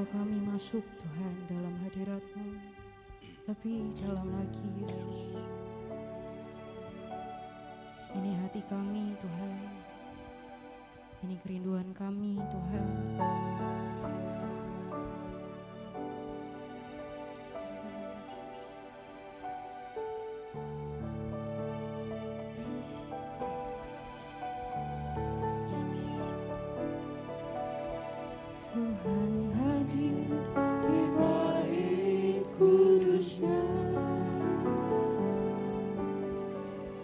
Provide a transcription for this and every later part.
kami masuk Tuhan dalam hadirat-Mu, lebih dalam lagi Yesus. Ini hati kami Tuhan, ini kerinduan kami Tuhan. Tuhan hadir di bait kudus-Nya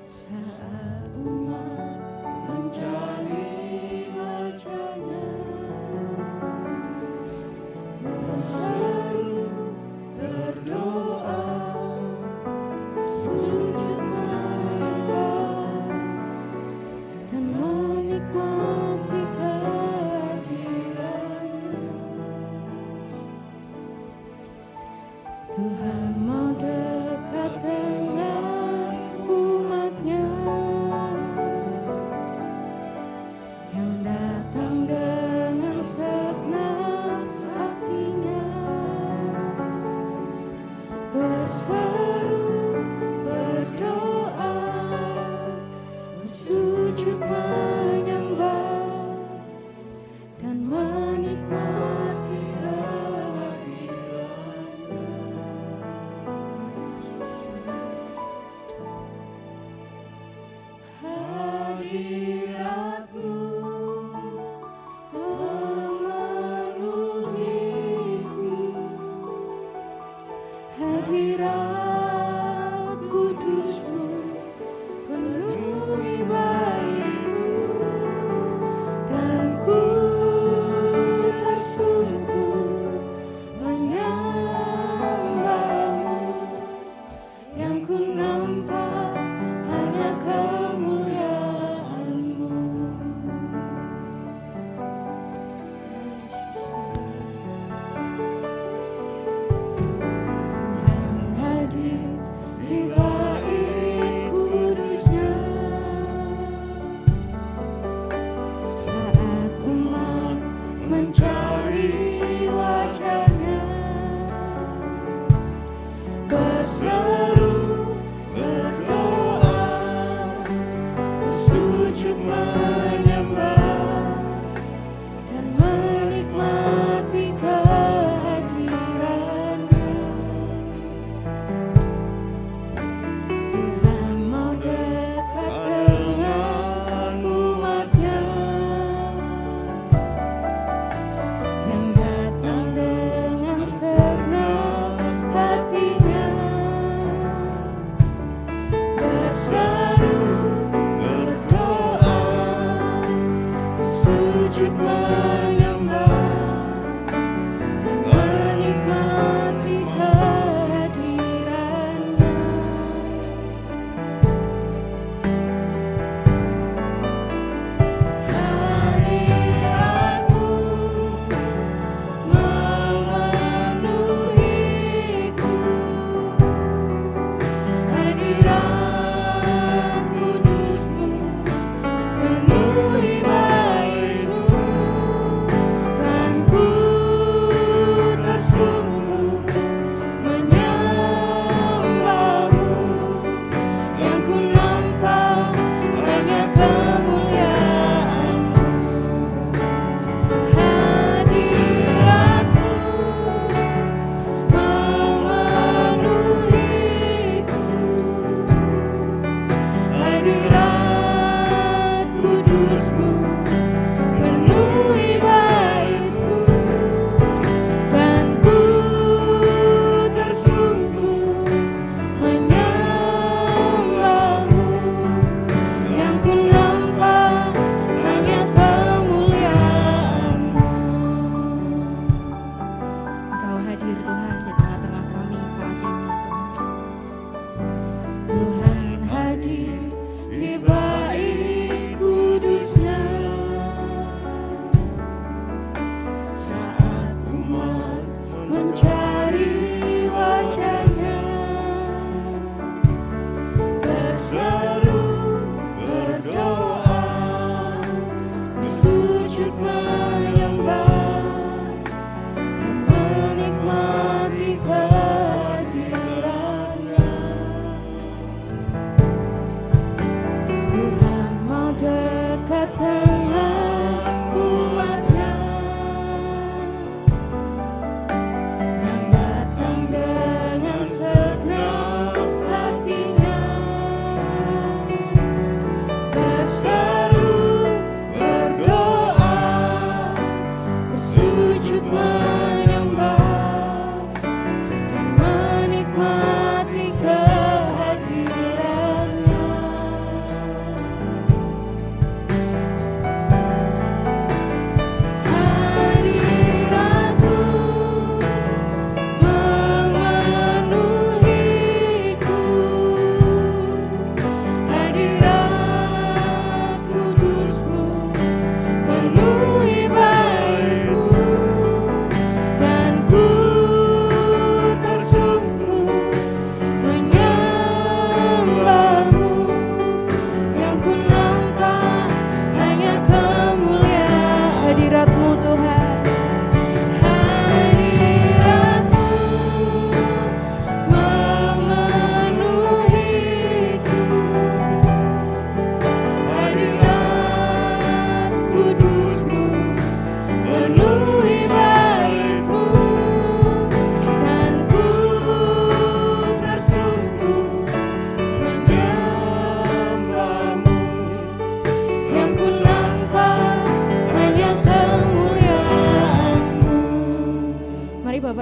saat umat mencari wajah-Nya.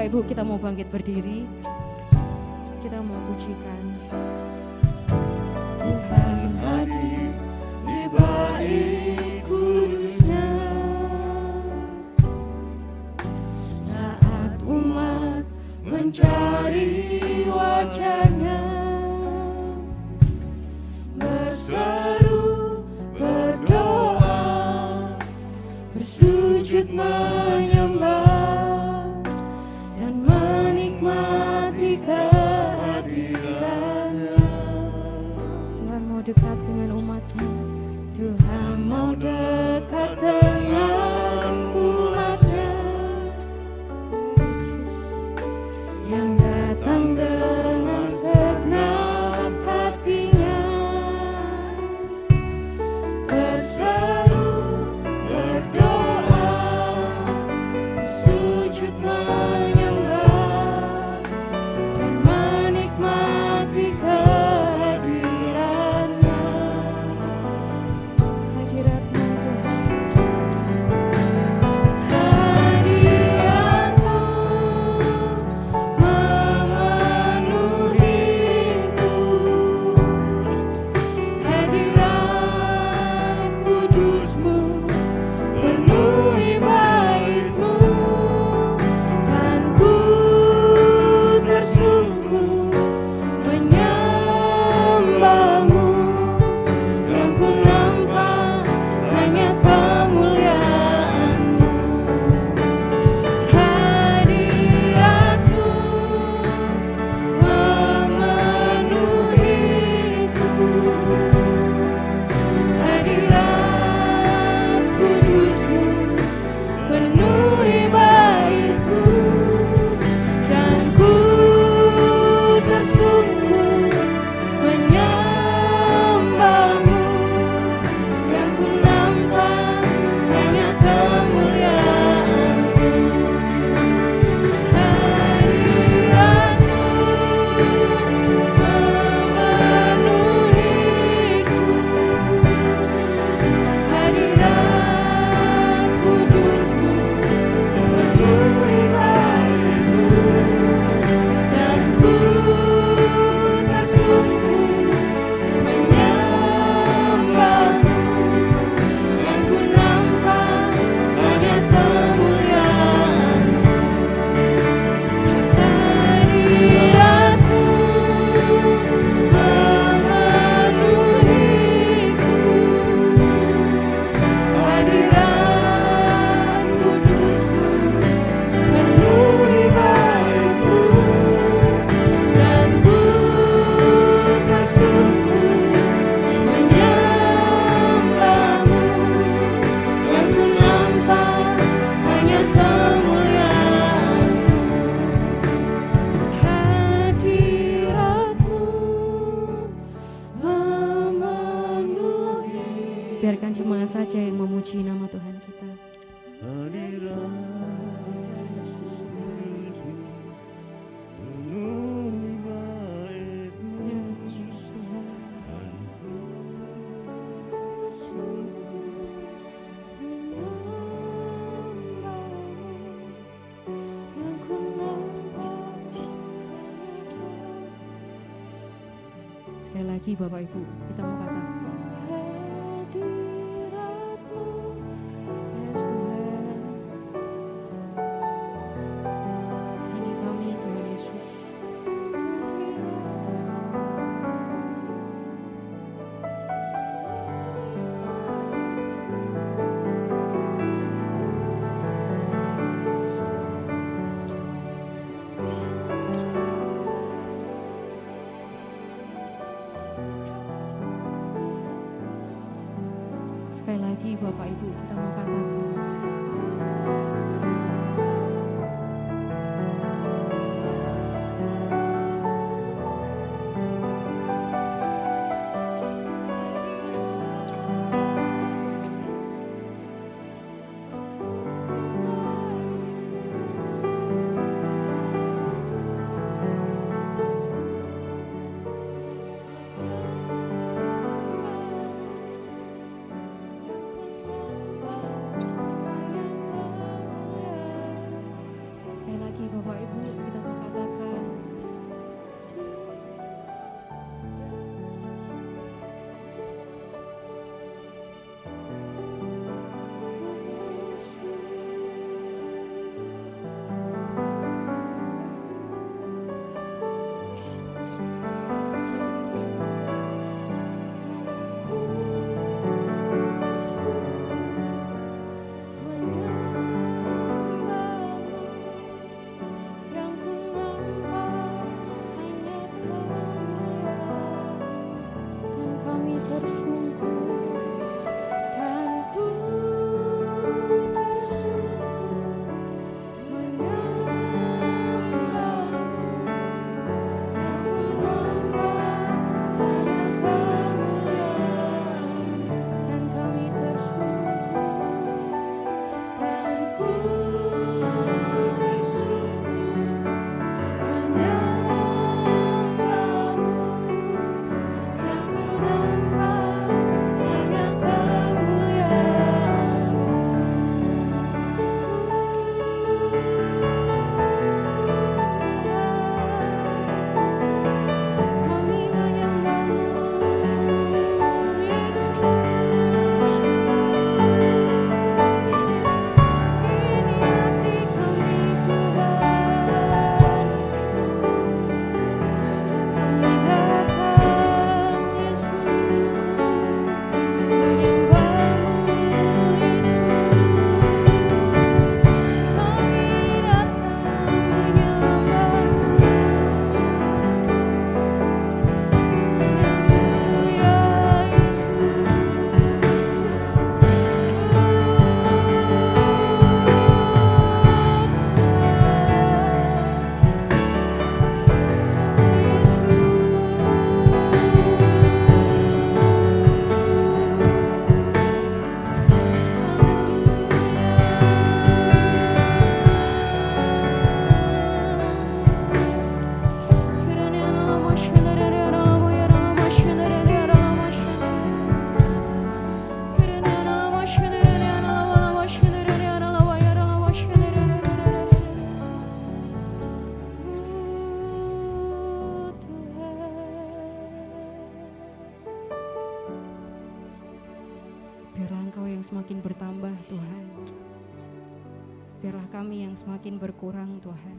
Bapak Ibu, kita mau bangkit berdiri. Kita mau pujikan. Tuhan hadir di bait kudusnya. Saat umat mencari wajahnya, berseru, berdoa, bersujud menyembah, dan menikmati kehadirannya. Tuhan mau dekat dengan umatnya. Tuhan mau dekat dengan umatnya. Yang datang dengan segenap hatinya, berseru, berdoa, bersujud menyembah, dan menikmati kehadirannya. Hadirat-Mu biarkan jemaat saja yang memuji nama Tuhan kita. Sekali lagi Bapak Ibu, kita mau katakan sekali lagi Bapak Ibu, kita mau katakan yang semakin bertambah Tuhan. Biarlah kami yang semakin berkurang Tuhan.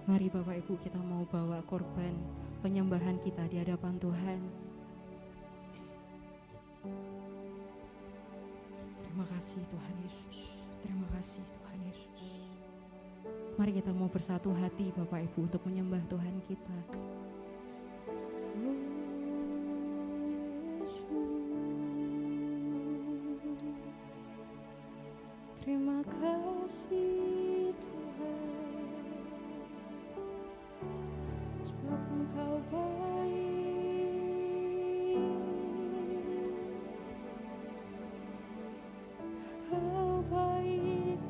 Mari Bapak Ibu kita mau bawa korban penyembahan kita di hadapan Tuhan. Terima kasih Tuhan Yesus. Terima kasih Tuhan Yesus. Mari kita mau bersatu hati Bapak Ibu untuk menyembah Tuhan kita. Terima kasih Tuhan, sebab Engkau baik, Engkau baik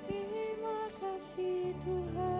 Terima kasih Tuhan.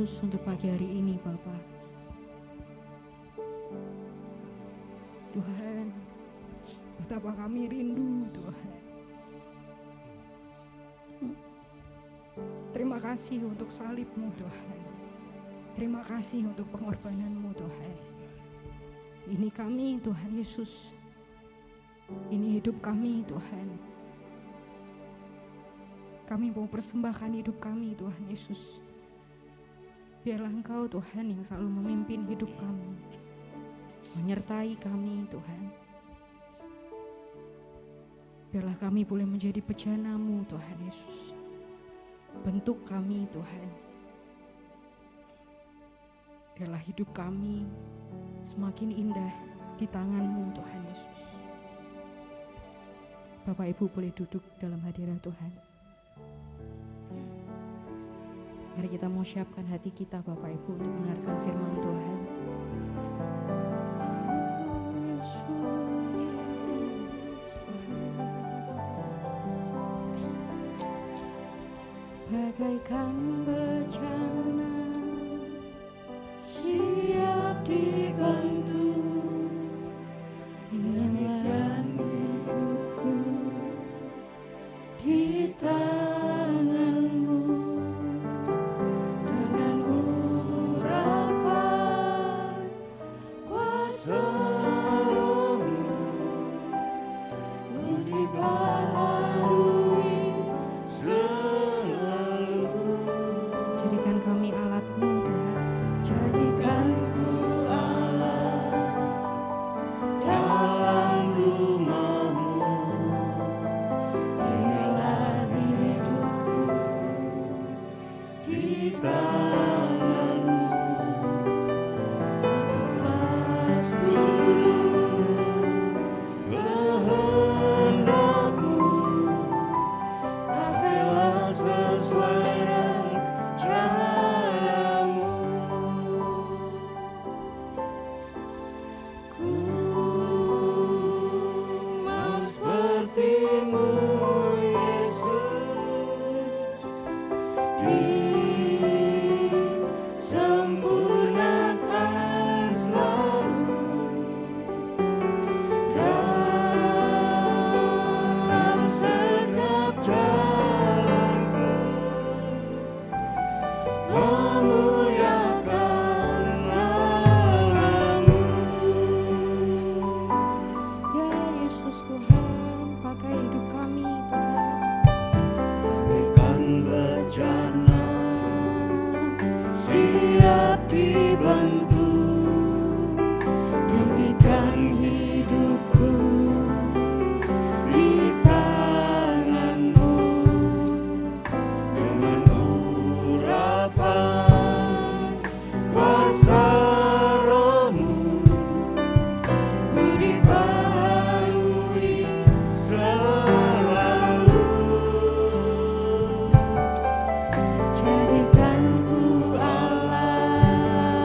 Yesus untuk pagi hari ini Bapa. Tuhan, betapa kami rindu Tuhan. Terima kasih untuk salib-Mu Tuhan. Terima kasih untuk pengorbanan-Mu Tuhan. Ini kami Tuhan Yesus. Ini hidup kami Tuhan. Kami mau persembahkan hidup kami Tuhan Yesus. Biarlah Engkau Tuhan yang selalu memimpin hidup kami. Menyertai kami Tuhan. Biarlah kami boleh menjadi bejana-Mu Tuhan Yesus. Bentuk kami Tuhan. Biarlah hidup kami semakin indah di tangan-Mu Tuhan Yesus. Bapak Ibu boleh duduk dalam hadirat Tuhan. Mari kita mau siapkan hati kita Bapak Ibu untuk mendengarkan firman Tuhan. Bagaikan bencana siap dibantu, inilah hidupku di tangan-Mu, dengan urapan kuasa Roh-Mu ku dibaharui selalu. Jadikan kami alat-Mu Tuhan. Jadikan ku alat dalam rumah-Mu. Inilah hidupku di tangan-Mu. Ikhlas turut kehendak-Mu. Pakailah sesuai rencana-Mu. Ku mau seperti-Mu Yesus, disempurnakan selalu dalam segenap jalanku, memuliakan nama-Mu. Ya Yesus Tuhan, pakai hidup kami Tuhan. Bagaikan bejana siap dibantu, demikian hidupku di tangan-Mu, dengan urapan kuasa Roh-Mu ku dibaharui selalu. Jadikan ku alat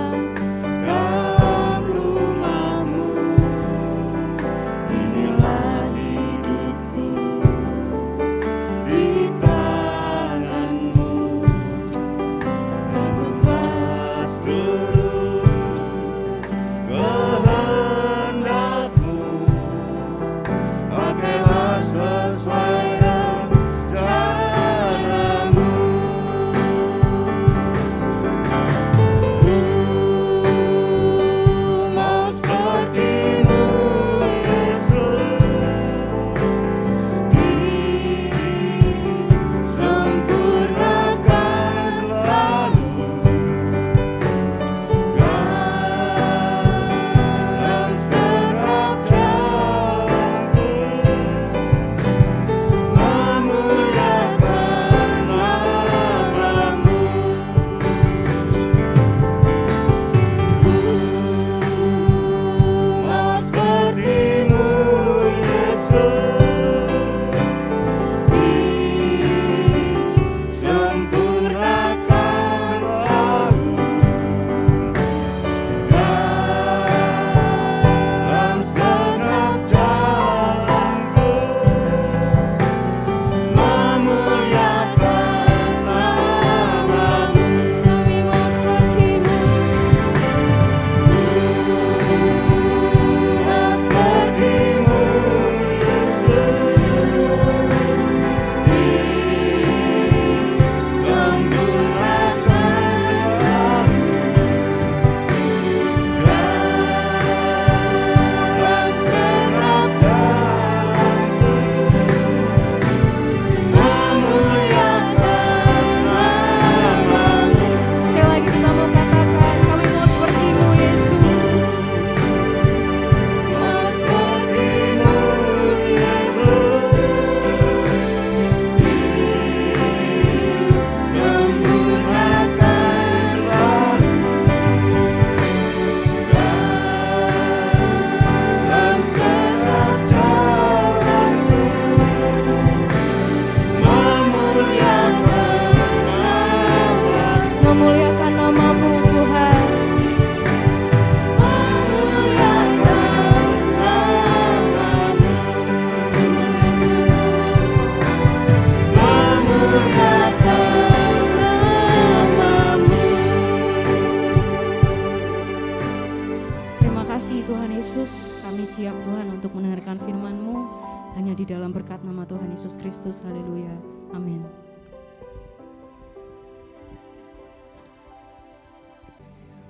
Yesus. Haleluya. Amin.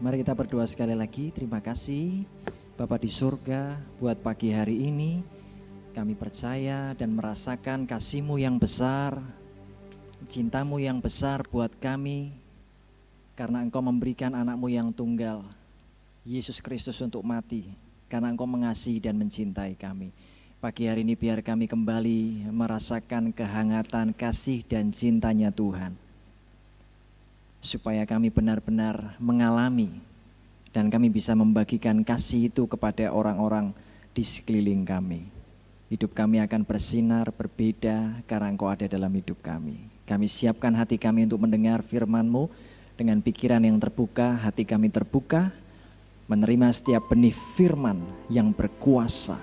Mari kita berdoa sekali lagi. Terima kasih Bapa di surga buat pagi hari ini. Kami percaya dan merasakan kasih-Mu yang besar, cinta-Mu yang besar buat kami, karena Engkau memberikan anak-Mu yang tunggal, Yesus Kristus, untuk mati, karena Engkau mengasihi dan mencintai kami. Pagi hari ini biar kami kembali merasakan kehangatan kasih dan cintanya Tuhan, supaya kami benar-benar mengalami dan kami bisa membagikan kasih itu kepada orang-orang di sekeliling kami. Hidup kami akan bersinar berbeda karena Engkau ada dalam hidup kami. Kami siapkan hati kami untuk mendengar firman-Mu dengan pikiran yang terbuka, hati kami terbuka, menerima setiap benih firman yang berkuasa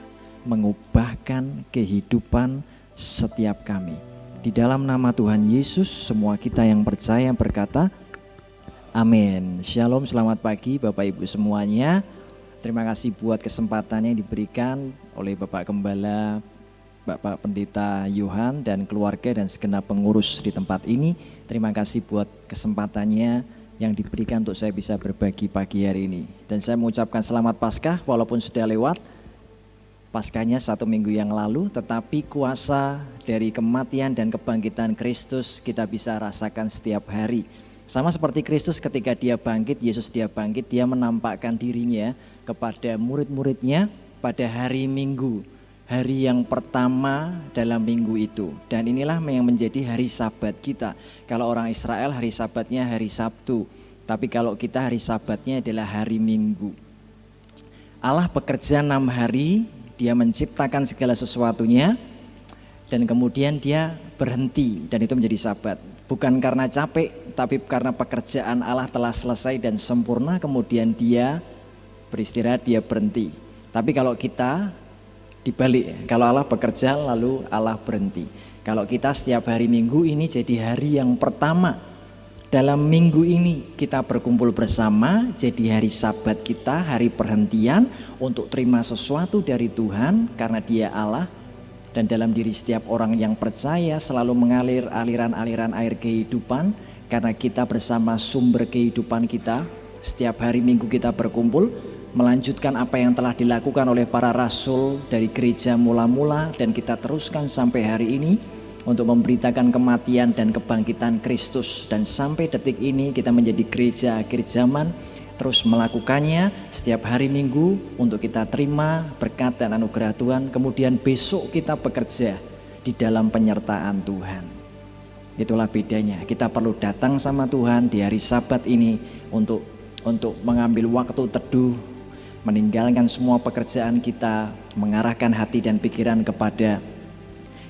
mengubahkan kehidupan setiap kami. Di dalam nama Tuhan Yesus, semua kita yang percaya berkata, amin. Shalom, selamat pagi Bapak Ibu semuanya. Terima kasih buat kesempatan yang diberikan oleh Bapak Gembala, Bapak Pendeta Yohan dan keluarga dan segenap pengurus di tempat ini. Terima kasih buat kesempatannya yang diberikan untuk saya bisa berbagi pagi hari ini. Dan saya mengucapkan selamat Paskah walaupun sudah lewat Paskahnya 1 minggu yang lalu, tetapi kuasa dari kematian dan kebangkitan Kristus kita bisa rasakan setiap hari. Sama seperti Kristus ketika dia bangkit, Yesus dia bangkit, dia menampakkan dirinya kepada murid-muridnya pada hari Minggu, hari yang pertama dalam minggu itu. Dan inilah yang menjadi hari Sabat kita. Kalau orang Israel hari Sabatnya hari Sabtu, tapi kalau kita hari Sabatnya adalah hari Minggu. Allah bekerja 6 hari, dia menciptakan segala sesuatunya, dan kemudian dia berhenti, dan itu menjadi Sabat. Bukan karena capek, tapi karena pekerjaan Allah telah selesai dan sempurna, kemudian dia beristirahat, dia berhenti. Tapi kalau kita dibalik, kalau Allah bekerja lalu Allah berhenti. Kalau kita setiap hari Minggu ini jadi hari yang pertama dalam minggu ini kita berkumpul bersama, jadi hari Sabat kita, hari perhentian untuk terima sesuatu dari Tuhan karena dia Allah. Dan dalam diri setiap orang yang percaya selalu mengalir aliran-aliran air kehidupan, karena kita bersama sumber kehidupan kita. Setiap hari Minggu kita berkumpul melanjutkan apa yang telah dilakukan oleh para rasul dari gereja mula-mula, dan kita teruskan sampai hari ini untuk memberitakan kematian dan kebangkitan Kristus. Dan sampai detik ini kita menjadi gereja akhir zaman, terus melakukannya setiap hari Minggu untuk kita terima berkat dan anugerah Tuhan. Kemudian besok kita bekerja di dalam penyertaan Tuhan. Itulah bedanya. Kita perlu datang sama Tuhan di hari Sabat ini untuk mengambil waktu teduh, meninggalkan semua pekerjaan kita, mengarahkan hati dan pikiran kepada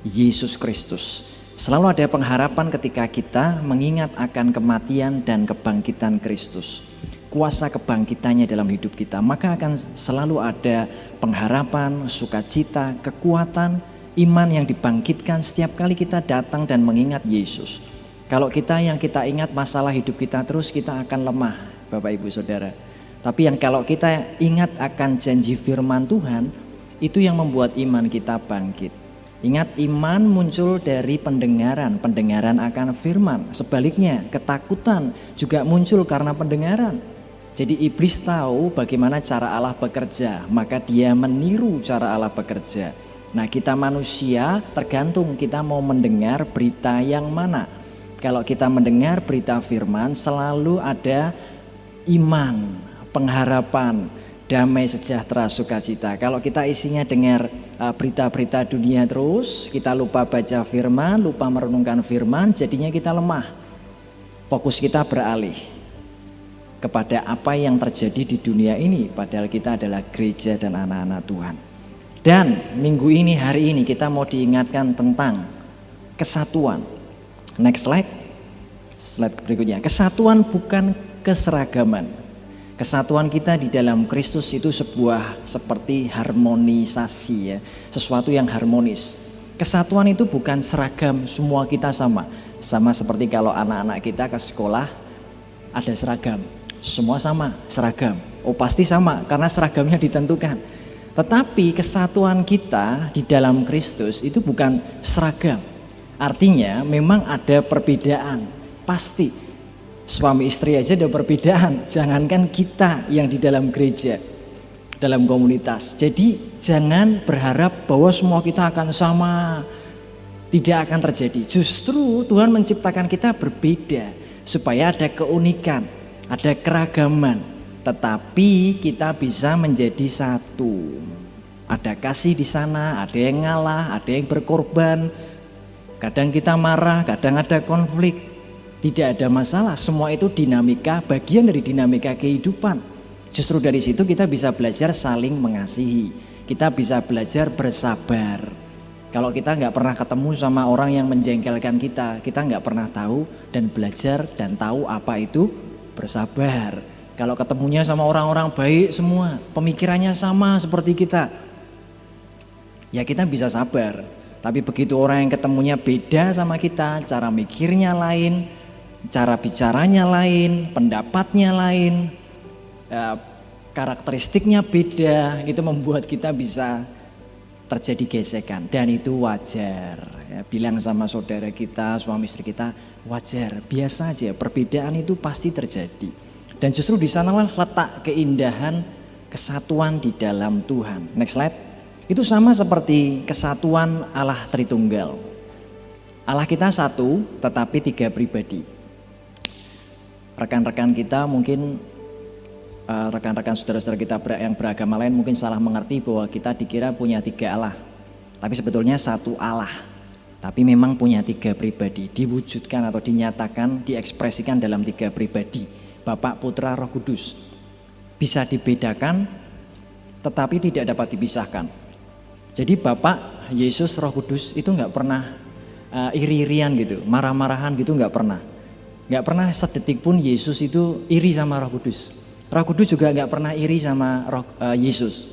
Yesus Kristus. Selalu ada pengharapan ketika kita mengingat akan kematian dan kebangkitan Kristus. Kuasa kebangkitannya dalam hidup kita, maka akan selalu ada pengharapan, sukacita, kekuatan, iman yang dibangkitkan setiap kali kita datang dan mengingat Yesus. Kalau kita ingat masalah hidup kita terus, kita akan lemah, Bapak Ibu Saudara. Tapi kalau kita ingat akan janji firman Tuhan, itu yang membuat iman kita bangkit. Ingat, iman muncul dari pendengaran akan firman. Sebaliknya, ketakutan juga muncul karena pendengaran. Jadi iblis tahu bagaimana cara Allah bekerja, maka dia meniru cara Allah bekerja. Nah, kita manusia tergantung kita mau mendengar berita yang mana. Kalau kita mendengar berita firman, selalu ada iman, pengharapan, damai sejahtera, sukacita. Kalau kita isinya dengar berita-berita dunia terus, kita lupa baca firman, lupa merenungkan firman, jadinya kita lemah. Fokus kita beralih kepada apa yang terjadi di dunia ini, padahal kita adalah gereja dan anak-anak Tuhan. Dan minggu ini, hari ini kita mau diingatkan tentang kesatuan. Next slide berikutnya. Kesatuan bukan keseragaman. Kesatuan kita di dalam Kristus itu seperti harmonisasi, ya, sesuatu yang harmonis. Kesatuan itu bukan seragam, semua kita sama seperti kalau anak-anak kita ke sekolah ada seragam, semua sama seragam. Oh pasti sama karena seragamnya ditentukan. Tetapi kesatuan kita di dalam Kristus itu bukan seragam. Artinya memang ada perbedaan, pasti. Suami istri aja ada perbedaan, jangankan kita yang di dalam gereja, dalam komunitas. Jadi jangan berharap bahwa semua kita akan sama, tidak akan terjadi. Justru Tuhan menciptakan kita berbeda, supaya ada keunikan, ada keragaman, tetapi kita bisa menjadi satu. Ada kasih di sana, ada yang ngalah, ada yang berkorban. Kadang kita marah, kadang ada konflik. Tidak ada masalah, semua itu dinamika, bagian dari dinamika kehidupan. Justru dari situ kita bisa belajar saling mengasihi. Kita bisa belajar bersabar. Kalau kita nggak pernah ketemu sama orang yang menjengkelkan kita nggak pernah tahu dan belajar dan tahu apa itu bersabar. Kalau ketemunya sama orang-orang baik semua, pemikirannya sama seperti kita, ya kita bisa sabar. Tapi begitu orang yang ketemunya beda sama kita, cara mikirnya lain, cara bicaranya lain, pendapatnya lain, karakteristiknya beda, itu membuat kita bisa terjadi gesekan, dan itu wajar. Ya, bilang sama saudara kita, suami istri kita, wajar, biasa aja, perbedaan itu pasti terjadi. Dan justru di sanalah letak keindahan kesatuan di dalam Tuhan. Next slide. Itu sama seperti kesatuan Allah Tritunggal. Allah kita satu, tetapi tiga pribadi. Rekan-rekan kita mungkin, rekan-rekan saudara-saudara kita yang beragama lain mungkin salah mengerti bahwa kita dikira punya tiga Allah. Tapi sebetulnya satu Allah. Tapi memang punya tiga pribadi, diwujudkan atau dinyatakan, diekspresikan dalam tiga pribadi. Bapa, Putra, Roh Kudus. Bisa dibedakan, tetapi tidak dapat dipisahkan. Jadi Bapak, Yesus, Roh Kudus itu nggak pernah iri-irian gitu, marah-marahan gitu, nggak pernah. Nggak pernah sedetik pun Yesus itu iri sama Roh Kudus. Roh Kudus juga nggak pernah iri sama Yesus.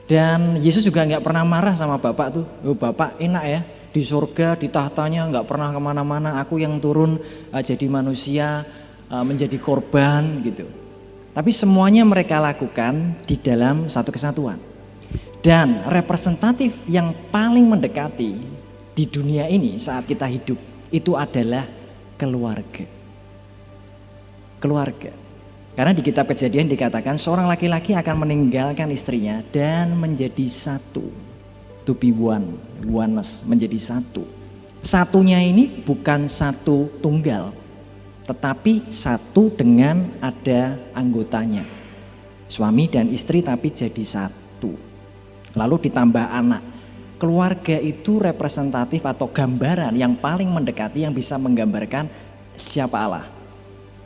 Dan Yesus juga nggak pernah marah sama Bapak tuh. Oh, Bapak enak ya, di surga, di tahtanya nggak pernah kemana-mana. Aku yang turun jadi manusia, menjadi korban gitu. Tapi semuanya mereka lakukan di dalam satu kesatuan. Dan representatif yang paling mendekati di dunia ini saat kita hidup itu adalah keluarga. Keluarga. Karena di kitab Kejadian dikatakan seorang laki-laki akan meninggalkan istrinya dan menjadi satu. To be one, oneness, menjadi satu. Satunya ini bukan satu tunggal, tetapi satu dengan ada anggotanya. Suami dan istri tapi jadi satu. Lalu ditambah anak. Keluarga itu representatif atau gambaran yang paling mendekati yang bisa menggambarkan siapa Allah.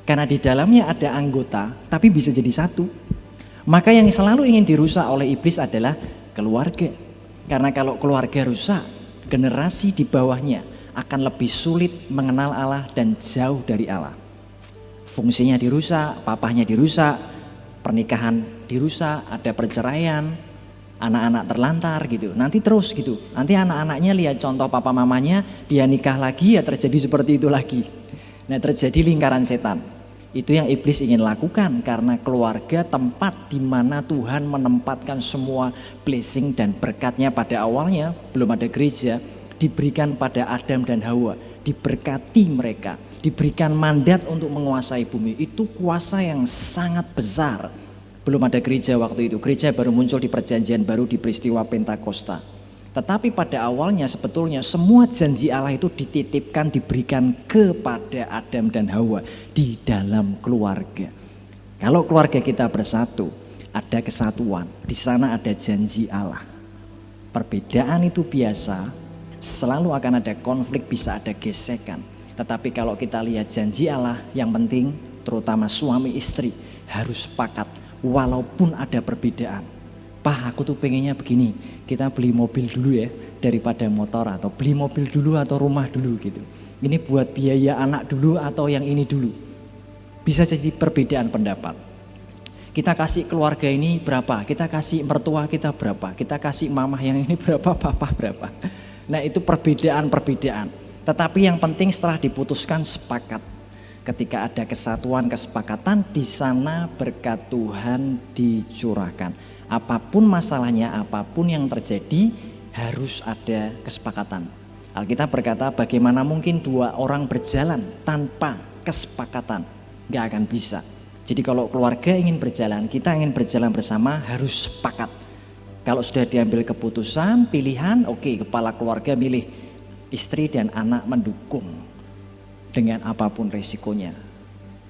Karena di dalamnya ada anggota tapi bisa jadi satu. Maka yang selalu ingin dirusak oleh iblis adalah keluarga. Karena kalau keluarga rusak, generasi di bawahnya akan lebih sulit mengenal Allah dan jauh dari Allah. Fungsinya dirusak, papahnya dirusak, pernikahan dirusak, ada perceraian, anak-anak terlantar gitu. Nanti terus gitu. Nanti anak-anaknya lihat contoh papa mamanya, dia nikah lagi ya terjadi seperti itu lagi. Nah, terjadi lingkaran setan. Itu yang iblis ingin lakukan karena keluarga tempat di mana Tuhan menempatkan semua blessing dan berkatnya pada awalnya, belum ada gereja, diberikan pada Adam dan Hawa, diberkati mereka, diberikan mandat untuk menguasai bumi. Itu kuasa yang sangat besar. Belum ada gereja waktu itu, gereja baru muncul di perjanjian baru di peristiwa Pentakosta. Tetapi pada awalnya sebetulnya semua janji Allah itu dititipkan, diberikan kepada Adam dan Hawa di dalam keluarga. Kalau keluarga kita bersatu, ada kesatuan, di sana ada janji Allah. Perbedaan itu biasa, selalu akan ada konflik, bisa ada gesekan. Tetapi kalau kita lihat janji Allah, yang penting terutama suami istri harus sepakat walaupun ada perbedaan. Pak, aku tuh pengennya begini, kita beli mobil dulu ya daripada motor, atau beli mobil dulu atau rumah dulu gitu. Ini buat biaya anak dulu atau yang ini dulu. Bisa jadi perbedaan pendapat. Kita kasih keluarga ini berapa, kita kasih mertua kita berapa, kita kasih mamah yang ini berapa, papa berapa. Nah, itu perbedaan-perbedaan. Tetapi yang penting setelah diputuskan sepakat. Ketika ada kesatuan, kesepakatan, di sana berkat Tuhan dicurahkan. Apapun masalahnya, apapun yang terjadi, harus ada kesepakatan. Alkitab berkata, bagaimana mungkin dua orang berjalan tanpa kesepakatan? Nggak akan bisa. Jadi kalau keluarga ingin berjalan, kita ingin berjalan bersama, harus sepakat. Kalau sudah diambil keputusan, pilihan, oke, kepala keluarga milih, istri dan anak mendukung dengan apapun resikonya.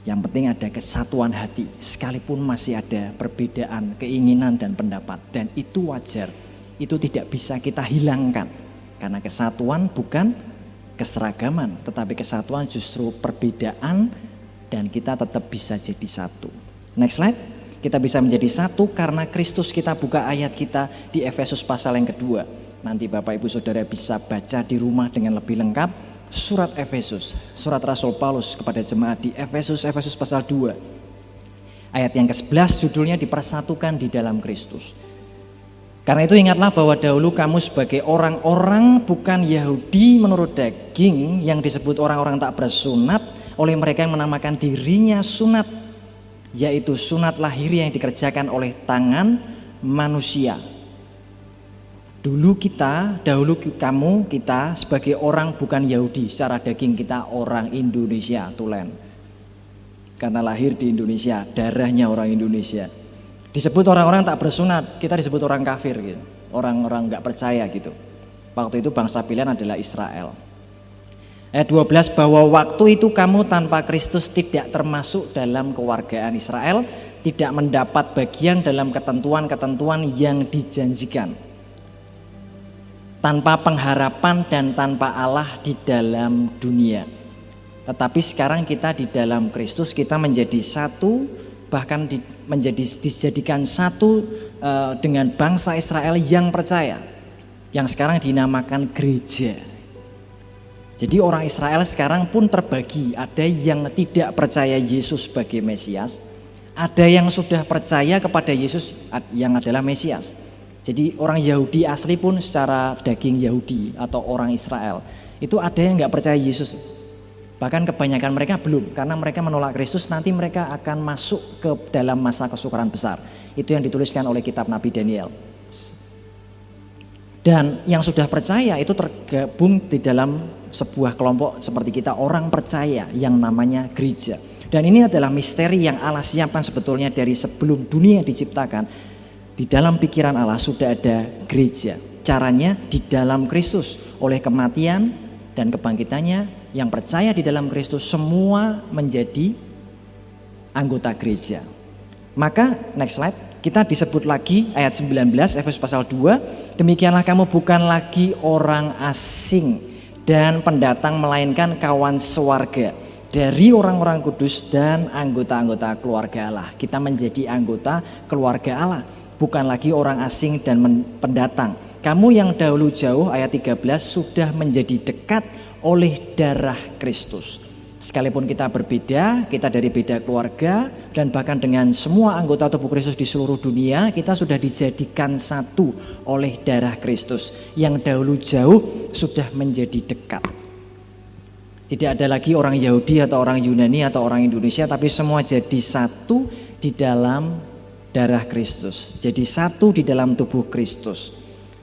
Yang penting ada kesatuan hati, sekalipun masih ada perbedaan keinginan dan pendapat. Dan itu wajar, itu tidak bisa kita hilangkan. Karena kesatuan bukan keseragaman, tetapi kesatuan justru perbedaan dan kita tetap bisa jadi satu. Next slide. Kita bisa menjadi satu karena Kristus. Kita buka ayat kita di Efesus pasal yang kedua. Nanti Bapak Ibu Saudara bisa baca di rumah dengan lebih lengkap. Surat Efesus, surat Rasul Paulus kepada jemaat di Efesus pasal 2. Ayat yang ke-11 judulnya dipersatukan di dalam Kristus. Karena itu ingatlah bahwa dahulu kamu sebagai orang-orang bukan Yahudi menurut daging yang disebut orang-orang tak bersunat oleh mereka yang menamakan dirinya sunat, yaitu sunat lahir yang dikerjakan oleh tangan manusia. Dahulu kita sebagai orang bukan Yahudi, secara daging kita orang Indonesia, tulen. Karena lahir di Indonesia, darahnya orang Indonesia. Disebut orang-orang tak bersunat, kita disebut orang kafir gitu. Orang-orang enggak percaya gitu. Waktu itu bangsa pilihan adalah Israel. Ayat 12, bahwa waktu itu kamu tanpa Kristus tidak termasuk dalam kewargaan Israel, tidak mendapat bagian dalam ketentuan-ketentuan yang dijanjikan. Tanpa pengharapan dan tanpa Allah di dalam dunia. Tetapi sekarang kita di dalam Kristus, kita menjadi satu, bahkan dijadikan satu dengan bangsa Israel yang percaya, yang sekarang dinamakan gereja. Jadi orang Israel sekarang pun terbagi, ada yang tidak percaya Yesus sebagai Mesias, ada yang sudah percaya kepada Yesus yang adalah Mesias. Jadi orang Yahudi asli pun secara daging Yahudi atau orang Israel itu ada yang nggak percaya Yesus. Bahkan kebanyakan mereka belum, karena mereka menolak Kristus, nanti mereka akan masuk ke dalam masa kesukaran besar. Itu yang dituliskan oleh kitab Nabi Daniel. Dan yang sudah percaya itu tergabung di dalam sebuah kelompok seperti kita, orang percaya yang namanya gereja. Dan ini adalah misteri yang Allah siapkan sebetulnya dari sebelum dunia diciptakan. Di dalam pikiran Allah sudah ada gereja. Caranya di dalam Kristus, oleh kematian dan kebangkitannya, yang percaya di dalam Kristus semua menjadi anggota gereja. Maka next slide, kita disebut lagi ayat 19 Efesus pasal 2, demikianlah kamu bukan lagi orang asing dan pendatang, melainkan kawan sewarga dari orang-orang kudus dan anggota-anggota keluarga Allah. Kita menjadi anggota keluarga Allah, bukan lagi orang asing dan pendatang. Kamu yang dahulu jauh, ayat 13, sudah menjadi dekat oleh darah Kristus. Sekalipun kita berbeda, kita dari beda keluarga, dan bahkan dengan semua anggota tubuh Kristus di seluruh dunia, kita sudah dijadikan satu oleh darah Kristus. Yang dahulu jauh sudah menjadi dekat. Tidak ada lagi orang Yahudi atau orang Yunani atau orang Indonesia, tapi semua jadi satu di dalam darah Kristus. Jadi satu di dalam tubuh Kristus.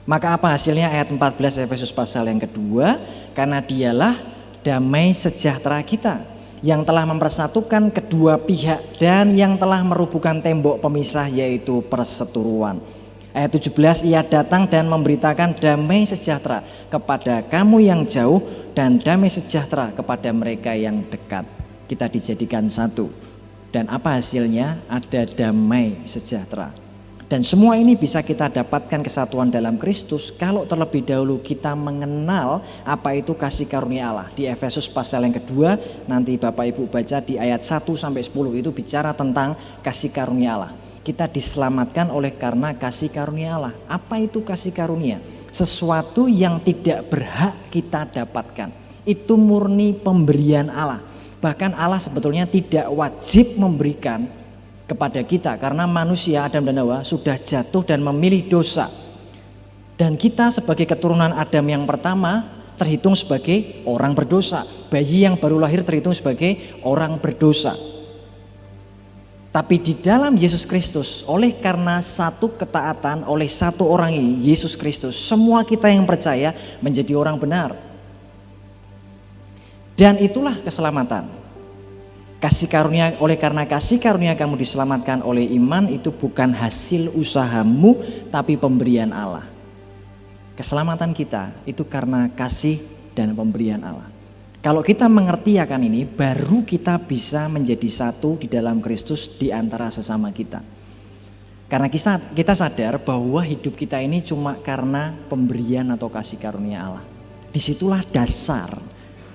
Maka apa hasilnya? Ayat 14 Efesus pasal yang kedua, karena dialah damai sejahtera kita yang telah mempersatukan kedua pihak dan yang telah merubuhkan tembok pemisah, yaitu perseteruan. Ayat 17, ia datang dan memberitakan damai sejahtera kepada kamu yang jauh dan damai sejahtera kepada mereka yang dekat. Kita dijadikan satu. Dan apa hasilnya? Ada damai sejahtera. Dan semua ini bisa kita dapatkan kesatuan dalam Kristus kalau terlebih dahulu kita mengenal apa itu kasih karunia Allah. Di Efesus pasal yang kedua, nanti Bapak Ibu baca di ayat 1-10 itu bicara tentang kasih karunia Allah. Kita diselamatkan oleh karena kasih karunia Allah. Apa itu kasih karunia? Sesuatu yang tidak berhak kita dapatkan. Itu murni pemberian Allah. Bahkan Allah sebetulnya tidak wajib memberikan kepada kita, karena manusia Adam dan Hawa sudah jatuh dan memilih dosa. Dan kita sebagai keturunan Adam yang pertama terhitung sebagai orang berdosa. Bayi yang baru lahir terhitung sebagai orang berdosa. Tapi di dalam Yesus Kristus, oleh karena satu ketaatan oleh satu orang ini, Yesus Kristus, semua kita yang percaya menjadi orang benar. Dan itulah keselamatan. Kasih karunia, oleh karena kasih karunia kamu diselamatkan oleh iman, itu bukan hasil usahamu tapi pemberian Allah. Keselamatan kita itu karena kasih dan pemberian Allah. Kalau kita mengerti akan ini, baru kita bisa menjadi satu di dalam Kristus di antara sesama kita. Karena kita sadar bahwa hidup kita ini cuma karena pemberian atau kasih karunia Allah. Disitulah dasar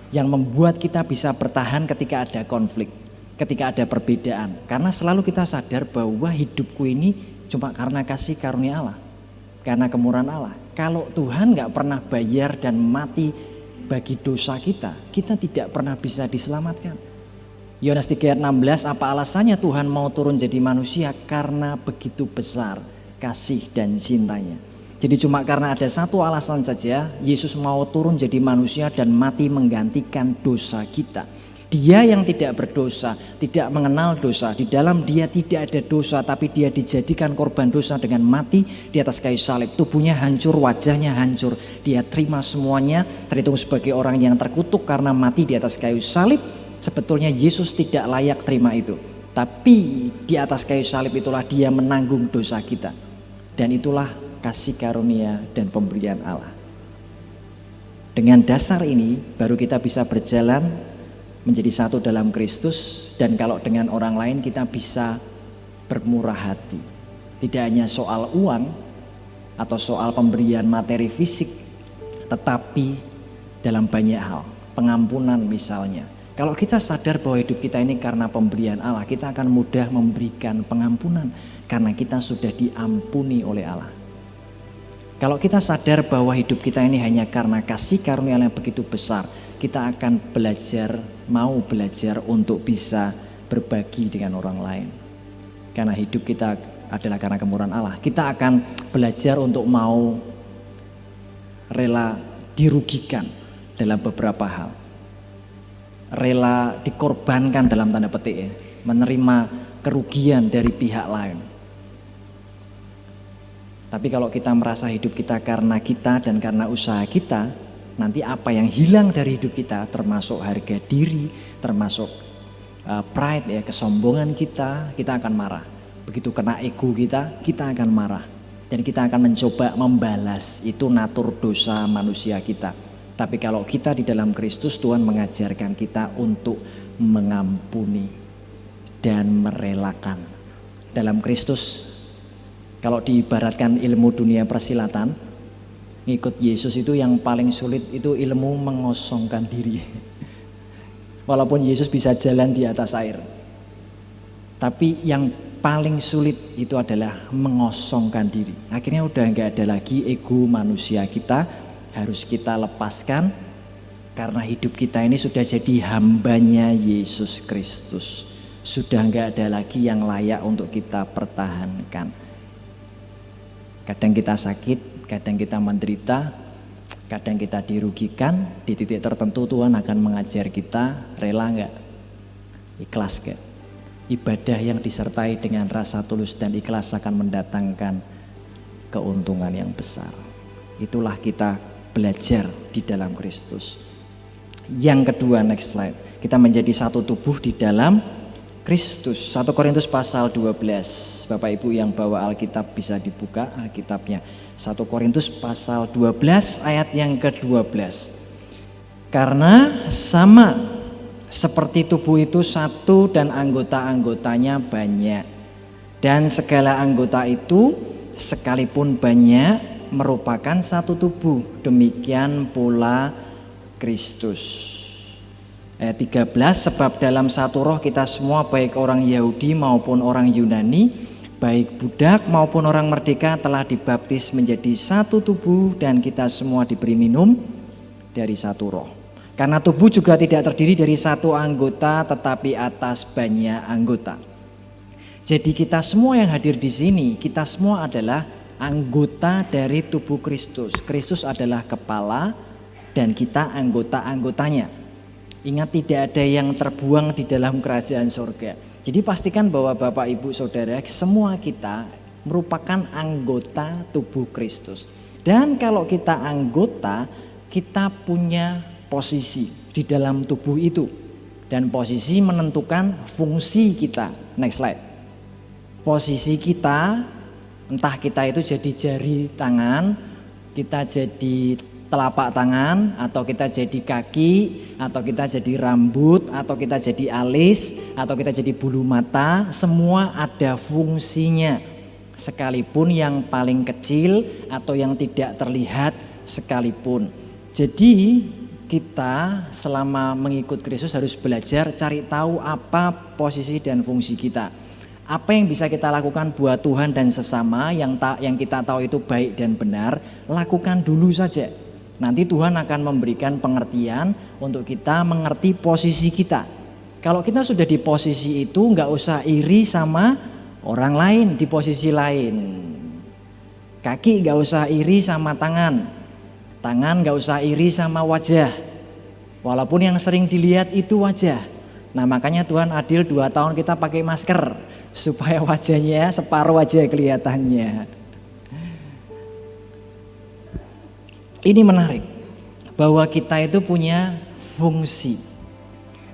yang membuat kita bisa bertahan ketika ada konflik, ketika ada perbedaan. Karena selalu kita sadar bahwa hidupku ini cuma karena kasih karunia Allah, karena kemurahan Allah. Kalau Tuhan gak pernah bayar dan mati bagi dosa kita, kita tidak pernah bisa diselamatkan. Yohanes 3:16, apa alasannya Tuhan mau turun jadi manusia? Karena begitu besar kasih dan cintanya. Jadi cuma karena ada satu alasan saja, Yesus mau turun jadi manusia dan mati menggantikan dosa kita. Dia yang tidak berdosa, tidak mengenal dosa, di dalam dia tidak ada dosa, tapi dia dijadikan korban dosa dengan mati di atas kayu salib. Tubuhnya hancur, wajahnya hancur, dia terima semuanya, terhitung sebagai orang yang terkutuk karena mati di atas kayu salib. Sebetulnya Yesus tidak layak terima itu, tapi di atas kayu salib itulah dia menanggung dosa kita. Dan itulah kasih karunia dan pemberian Allah. Dengan dasar ini baru kita bisa berjalan menjadi satu dalam Kristus, dan kalau dengan orang lain kita bisa bermurah hati. Tidak hanya soal uang atau soal pemberian materi fisik, tetapi dalam banyak hal, pengampunan misalnya. Kalau kita sadar bahwa hidup kita ini karena pemberian Allah, kita akan mudah memberikan pengampunan karena kita sudah diampuni oleh Allah. Kalau kita sadar bahwa hidup kita ini hanya karena kasih karunia yang begitu besar, kita akan mau belajar untuk bisa berbagi dengan orang lain. Karena hidup kita adalah karena kemurahan Allah. Kita akan belajar untuk mau rela dirugikan dalam beberapa hal. Rela dikorbankan dalam tanda petik ya, menerima kerugian dari pihak lain. Tapi kalau kita merasa hidup kita karena kita dan karena usaha kita, nanti apa yang hilang dari hidup kita, termasuk harga diri, termasuk pride ya, kesombongan kita akan marah. Begitu kena ego kita akan marah. Dan kita akan mencoba membalas, itu natur dosa manusia kita. Tapi kalau kita di dalam Kristus, Tuhan mengajarkan kita untuk mengampuni dan merelakan. Dalam Kristus, kalau diibaratkan ilmu dunia persilatan, ngikut Yesus itu yang paling sulit itu ilmu mengosongkan diri. Walaupun Yesus bisa jalan di atas air, tapi yang paling sulit itu adalah mengosongkan diri. Akhirnya udah gak ada lagi ego manusia kita, harus kita lepaskan karena hidup kita ini sudah jadi hambanya Yesus Kristus. Sudah gak ada lagi yang layak untuk kita pertahankan. Kadang kita sakit, kadang kita menderita, kadang kita dirugikan. Di titik tertentu Tuhan akan mengajar kita, rela gak? Ikhlas gak? Ibadah yang disertai dengan rasa tulus dan ikhlas akan mendatangkan keuntungan yang besar. Itulah kita belajar di dalam Kristus. Yang kedua, next slide. Kita menjadi satu tubuh di dalam Kristus. 1 Korintus pasal 12. Bapak Ibu yang bawa Alkitab bisa dibuka Alkitabnya. 1 Korintus pasal 12 ayat yang ke-12. Karena sama seperti tubuh itu satu dan anggota-anggotanya banyak. Dan segala anggota itu sekalipun banyak merupakan satu tubuh. Demikian pula Kristus. Ayat 13, sebab dalam satu roh kita semua, baik orang Yahudi maupun orang Yunani, baik budak maupun orang merdeka, telah dibaptis menjadi satu tubuh, dan kita semua diberi minum dari satu roh. Karena tubuh juga tidak terdiri dari satu anggota, tetapi atas banyak anggota. Jadi kita semua yang hadir di sini, kita semua adalah anggota dari tubuh Kristus. Kristus adalah kepala dan kita anggota-anggotanya. Ingat, tidak ada yang terbuang di dalam kerajaan surga. Jadi pastikan bahwa Bapak Ibu Saudara semua kita merupakan anggota tubuh Kristus. Dan kalau kita anggota, kita punya posisi di dalam tubuh itu. Dan posisi menentukan fungsi kita. Next slide. Posisi kita, entah kita itu jadi jari tangan, kita jadi telapak tangan, atau kita jadi kaki, atau kita jadi rambut, atau kita jadi alis, atau kita jadi bulu mata, semua ada fungsinya. Sekalipun yang paling kecil atau yang tidak terlihat sekalipun. Jadi kita selama mengikut Kristus harus belajar cari tahu apa posisi dan fungsi kita. Apa yang bisa kita lakukan buat Tuhan dan sesama yang kita tahu itu baik dan benar, lakukan dulu saja. Nanti Tuhan akan memberikan pengertian untuk kita mengerti posisi kita. Kalau kita sudah di posisi itu, nggak usah iri sama orang lain di posisi lain. Kaki nggak usah iri sama tangan. Tangan gak usah iri sama wajah. Walaupun yang sering dilihat itu wajah. Nah makanya Tuhan adil 2 tahun kita pakai masker. Supaya wajahnya separuh wajah kelihatannya. Ini menarik. Bahwa kita itu punya fungsi.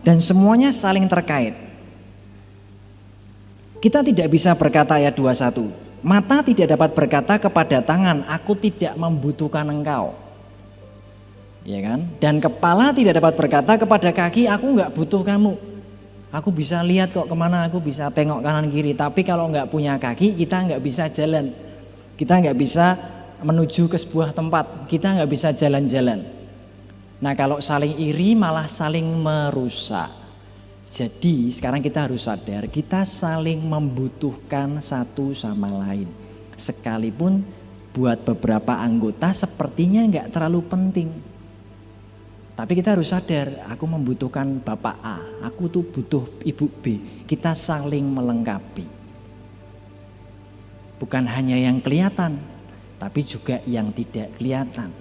Dan semuanya saling terkait. Kita tidak bisa berkata ayat 21. Mata tidak dapat berkata kepada tangan, aku tidak membutuhkan engkau. Ya kan? Dan kepala tidak dapat berkata kepada kaki, aku nggak butuh kamu. Aku bisa lihat kok kemana, aku bisa tengok kanan kiri. Tapi kalau nggak punya kaki, kita nggak bisa jalan. Kita nggak bisa menuju ke sebuah tempat. Kita nggak bisa jalan-jalan. Nah kalau saling iri malah saling merusak. Jadi sekarang kita harus sadar, kita saling membutuhkan satu sama lain. Sekalipun buat beberapa anggota sepertinya nggak terlalu penting. Tapi kita harus sadar, aku membutuhkan Bapak A, aku tuh butuh Ibu B. Kita saling melengkapi. Bukan hanya yang kelihatan, tapi juga yang tidak kelihatan.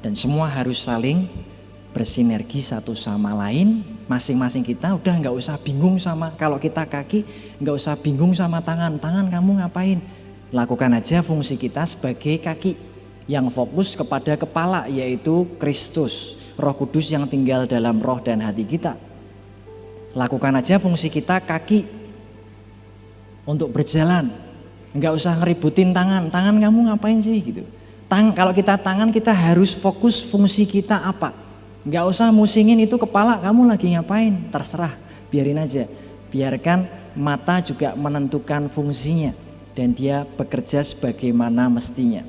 Dan semua harus saling bersinergi satu sama lain. Masing-masing kita udah nggak usah bingung sama, kalau kita kaki nggak usah bingung sama tangan. Tangan kamu ngapain? Lakukan aja fungsi kita sebagai kaki. Yang fokus kepada kepala yaitu Kristus, Roh Kudus yang tinggal dalam roh dan hati kita. Lakukan aja fungsi kita kaki untuk berjalan. Enggak usah ngeributin tangan. Tangan kamu ngapain sih gitu. Kalau kita tangan kita harus fokus fungsi kita apa. Enggak usah musingin itu kepala kamu lagi ngapain. Terserah, biarin aja. Biarkan mata juga menentukan fungsinya dan dia bekerja sebagaimana mestinya.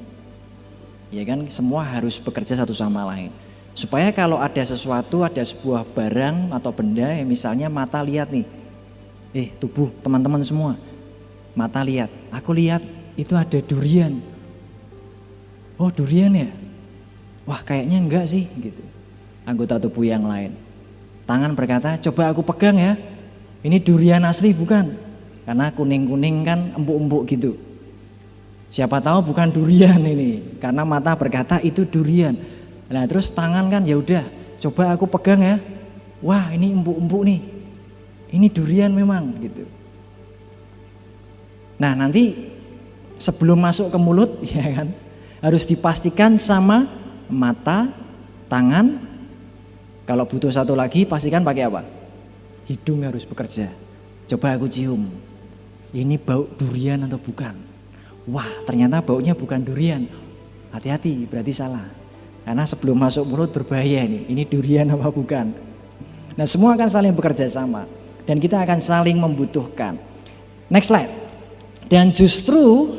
Ya kan, semua harus bekerja satu sama lain. Supaya kalau ada sesuatu, ada sebuah barang atau benda yang misalnya mata lihat nih. Tubuh teman-teman semua. Mata lihat, aku lihat itu ada durian. Oh durian ya? Wah kayaknya enggak sih gitu. Anggota tubuh yang lain. Tangan berkata, coba aku pegang ya. Ini durian asli bukan? Karena kuning-kuning kan empuk-empuk gitu. Siapa tahu bukan durian ini, karena mata berkata itu durian. Nah terus tangan kan ya udah, coba aku pegang ya. Wah ini empuk-empuk nih, ini durian memang gitu. Nah nanti sebelum masuk ke mulut ya kan, harus dipastikan sama mata, tangan. Kalau butuh satu lagi pastikan pakai apa? Hidung harus bekerja. Coba aku cium, ini bau durian atau bukan? Wah ternyata baunya bukan durian, hati-hati berarti salah. Karena sebelum masuk mulut berbahaya ini durian apa bukan. Nah semua akan saling bekerja sama dan kita akan saling membutuhkan. Next slide. Dan justru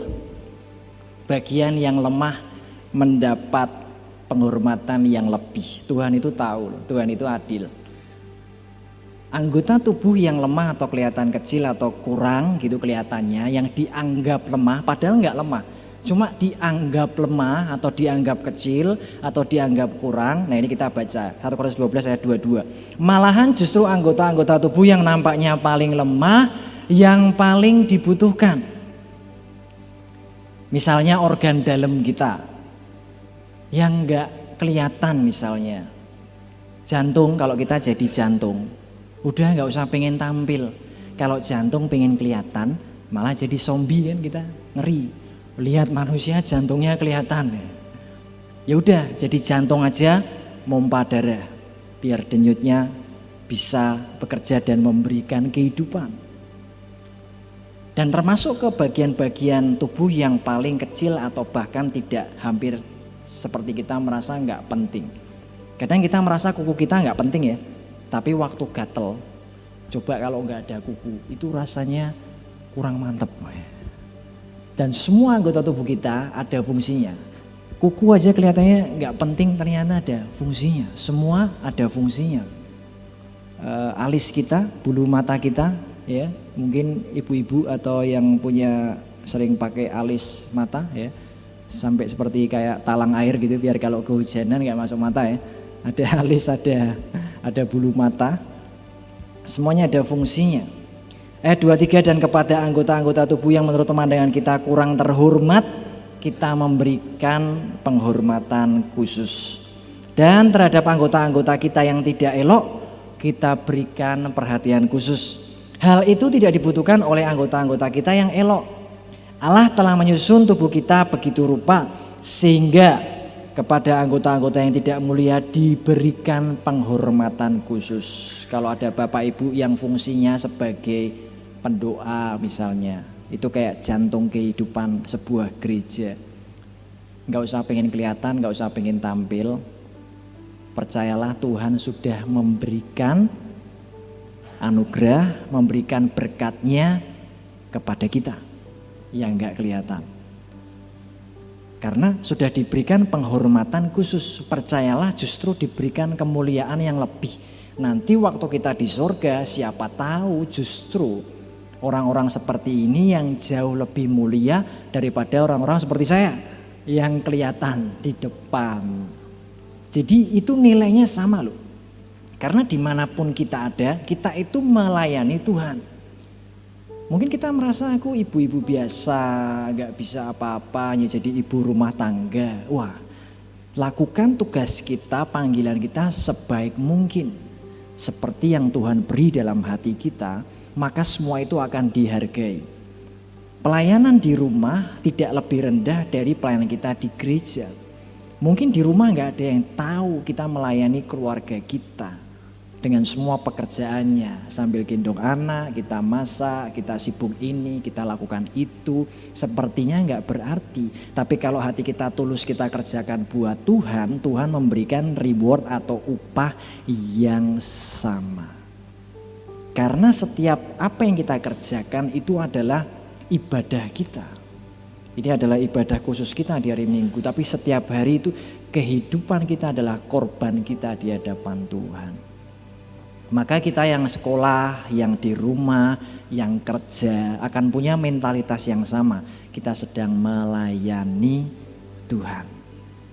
bagian yang lemah mendapat penghormatan yang lebih. Tuhan itu tahu, Tuhan itu adil. Anggota tubuh yang lemah atau kelihatan kecil atau kurang gitu kelihatannya, yang dianggap lemah padahal nggak lemah, cuma dianggap lemah atau dianggap kecil atau dianggap kurang. Nah ini kita baca 1 Korintus 12 ayat 22. Malahan justru anggota-anggota tubuh yang nampaknya paling lemah yang paling dibutuhkan. Misalnya organ dalam kita yang nggak kelihatan, misalnya jantung. Kalau kita jadi jantung udah nggak usah pengen tampil. Kalau jantung pengen kelihatan malah jadi zombie kan, kita ngeri. Lihat manusia jantungnya kelihatan. Ya udah jadi jantung aja mompa darah biar denyutnya bisa bekerja dan memberikan kehidupan. Dan termasuk ke bagian-bagian tubuh yang paling kecil atau bahkan tidak, hampir seperti kita merasa nggak penting. Kadang kita merasa kuku kita nggak penting ya, tapi waktu gatel, coba kalau nggak ada kuku, itu rasanya kurang mantep. Dan semua anggota tubuh kita ada fungsinya. Kuku aja kelihatannya nggak penting, ternyata ada fungsinya. Semua ada fungsinya. Alis kita, bulu mata kita, ya mungkin ibu-ibu atau yang punya sering pakai alis mata ya, sampai seperti kayak talang air gitu biar kalau kehujanan nggak masuk mata ya. Ada alis, ada bulu mata, semuanya ada fungsinya. 23, dan kepada anggota-anggota tubuh yang menurut pemandangan kita kurang terhormat, kita memberikan penghormatan khusus. Dan terhadap anggota-anggota kita yang tidak elok, kita berikan perhatian khusus. Hal itu tidak dibutuhkan oleh anggota-anggota kita yang elok. Allah telah menyusun tubuh kita begitu rupa sehingga kepada anggota-anggota yang tidak mulia diberikan penghormatan khusus. Kalau ada bapak ibu yang fungsinya sebagai pendoa misalnya, itu kayak jantung kehidupan sebuah gereja. Nggak usah pengen kelihatan, nggak usah pengen tampil. Percayalah Tuhan sudah memberikan anugerah, memberikan berkatnya kepada kita yang nggak kelihatan. Karena sudah diberikan penghormatan khusus, percayalah justru diberikan kemuliaan yang lebih. Nanti waktu kita di surga, siapa tahu justru orang-orang seperti ini yang jauh lebih mulia daripada orang-orang seperti saya yang kelihatan di depan. Jadi itu nilainya sama loh. Karena dimanapun kita ada, kita itu melayani Tuhan. Mungkin kita merasa aku ibu-ibu biasa, gak bisa apa-apa, hanya jadi ibu rumah tangga. Wah, lakukan tugas kita, panggilan kita sebaik mungkin. Seperti yang Tuhan beri dalam hati kita, maka semua itu akan dihargai. Pelayanan di rumah tidak lebih rendah dari pelayanan kita di gereja. Mungkin di rumah gak ada yang tahu kita melayani keluarga kita dengan semua pekerjaannya, sambil gendong anak, kita masak, kita sibuk ini, kita lakukan itu, sepertinya nggak berarti. Tapi kalau hati kita tulus, kita kerjakan buat Tuhan, Tuhan memberikan reward atau upah yang sama. Karena setiap apa yang kita kerjakan itu adalah ibadah kita. Ini adalah ibadah khusus kita di hari Minggu, tapi setiap hari itu kehidupan kita adalah korban kita di hadapan Tuhan. Maka kita yang sekolah, yang di rumah, yang kerja akan punya mentalitas yang sama. Kita sedang melayani Tuhan.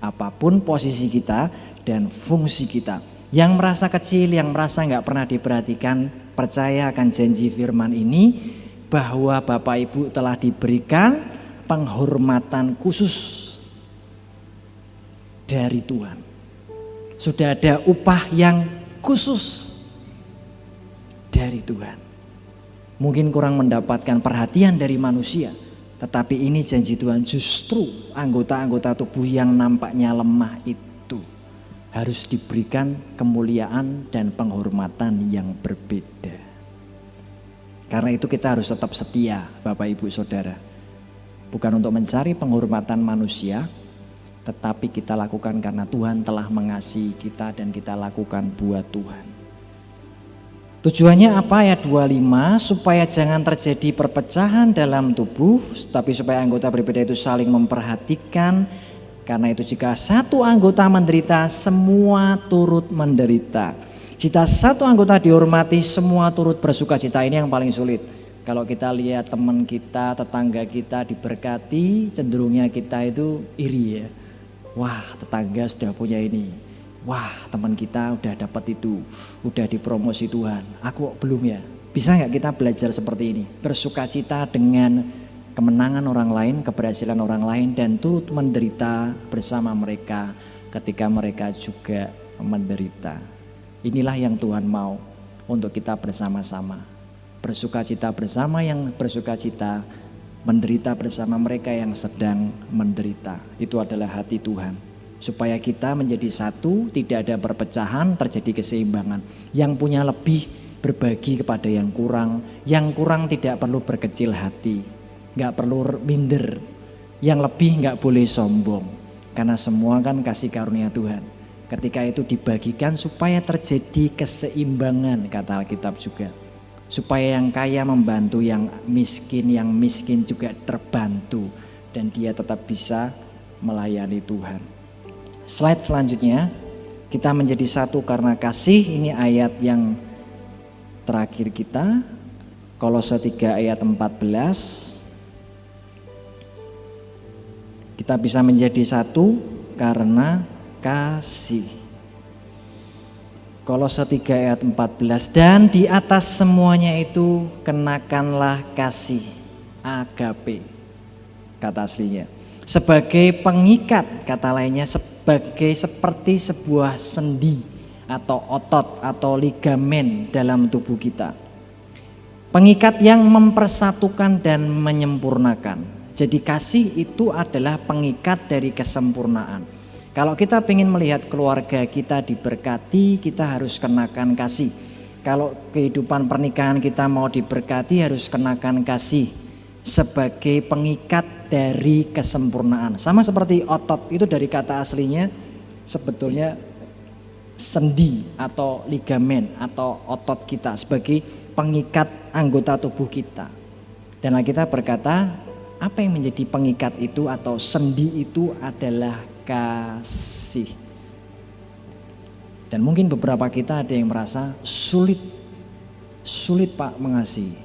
Apapun posisi kita dan fungsi kita. Yang merasa kecil, yang merasa gak pernah diperhatikan, percaya akan janji firman ini bahwa Bapak Ibu telah diberikan penghormatan khusus dari Tuhan. Sudah ada upah yang khusus dari Tuhan. Mungkin kurang mendapatkan perhatian dari manusia, tetapi ini janji Tuhan, justru anggota-anggota tubuh yang nampaknya lemah itu harus diberikan kemuliaan dan penghormatan yang berbeda. Karena itu kita harus tetap setia, Bapak Ibu Saudara. Bukan untuk mencari penghormatan manusia, tetapi kita lakukan karena Tuhan telah mengasihi kita dan kita lakukan buat Tuhan. Tujuannya apa? Ayat 25, supaya jangan terjadi perpecahan dalam tubuh, tapi supaya anggota berbeda itu saling memperhatikan. Karena itu jika satu anggota menderita, semua turut menderita. Jika satu anggota dihormati, semua turut bersukacita. Ini yang paling sulit. Kalau kita lihat teman kita, tetangga kita diberkati, cenderungnya kita itu iri ya. Wah, tetangga sudah punya ini. Wah, teman kita udah dapat itu, udah dipromosi Tuhan. Aku belum ya. Bisa nggak kita belajar seperti ini? Bersukacita dengan kemenangan orang lain, keberhasilan orang lain, dan turut menderita bersama mereka ketika mereka juga menderita. Inilah yang Tuhan mau untuk kita bersama-sama. Bersukacita bersama yang bersukacita, menderita bersama mereka yang sedang menderita. Itu adalah hati Tuhan. Supaya kita menjadi satu, tidak ada perpecahan, terjadi keseimbangan. Yang punya lebih berbagi kepada yang kurang tidak perlu berkecil hati, nggak perlu minder, yang lebih nggak boleh sombong, karena semua kan kasih karunia Tuhan. Ketika itu dibagikan supaya terjadi keseimbangan, kata Alkitab juga, supaya yang kaya membantu yang miskin juga terbantu, dan dia tetap bisa melayani Tuhan. Slide selanjutnya, kita menjadi satu karena kasih. Ini ayat yang terakhir kita, Kolose 3 ayat 14. Kita bisa menjadi satu karena kasih. Kolose 3 ayat 14, dan di atas semuanya itu kenakanlah kasih, agape, kata aslinya. Sebagai pengikat, kata lainnya sebagai seperti sebuah sendi atau otot atau ligamen dalam tubuh kita. Pengikat yang mempersatukan dan menyempurnakan. Jadi kasih itu adalah pengikat dari kesempurnaan. Kalau kita ingin melihat keluarga kita diberkati, kita harus kenakan kasih. Kalau kehidupan pernikahan kita mau diberkati, harus kenakan kasih sebagai pengikat dari kesempurnaan. Sama seperti otot, itu dari kata aslinya sebetulnya sendi atau ligamen atau otot kita sebagai pengikat anggota tubuh kita. Dan kita berkata, apa yang menjadi pengikat itu atau sendi itu adalah kasih. Dan mungkin beberapa kita ada yang merasa sulit Pak mengasihi,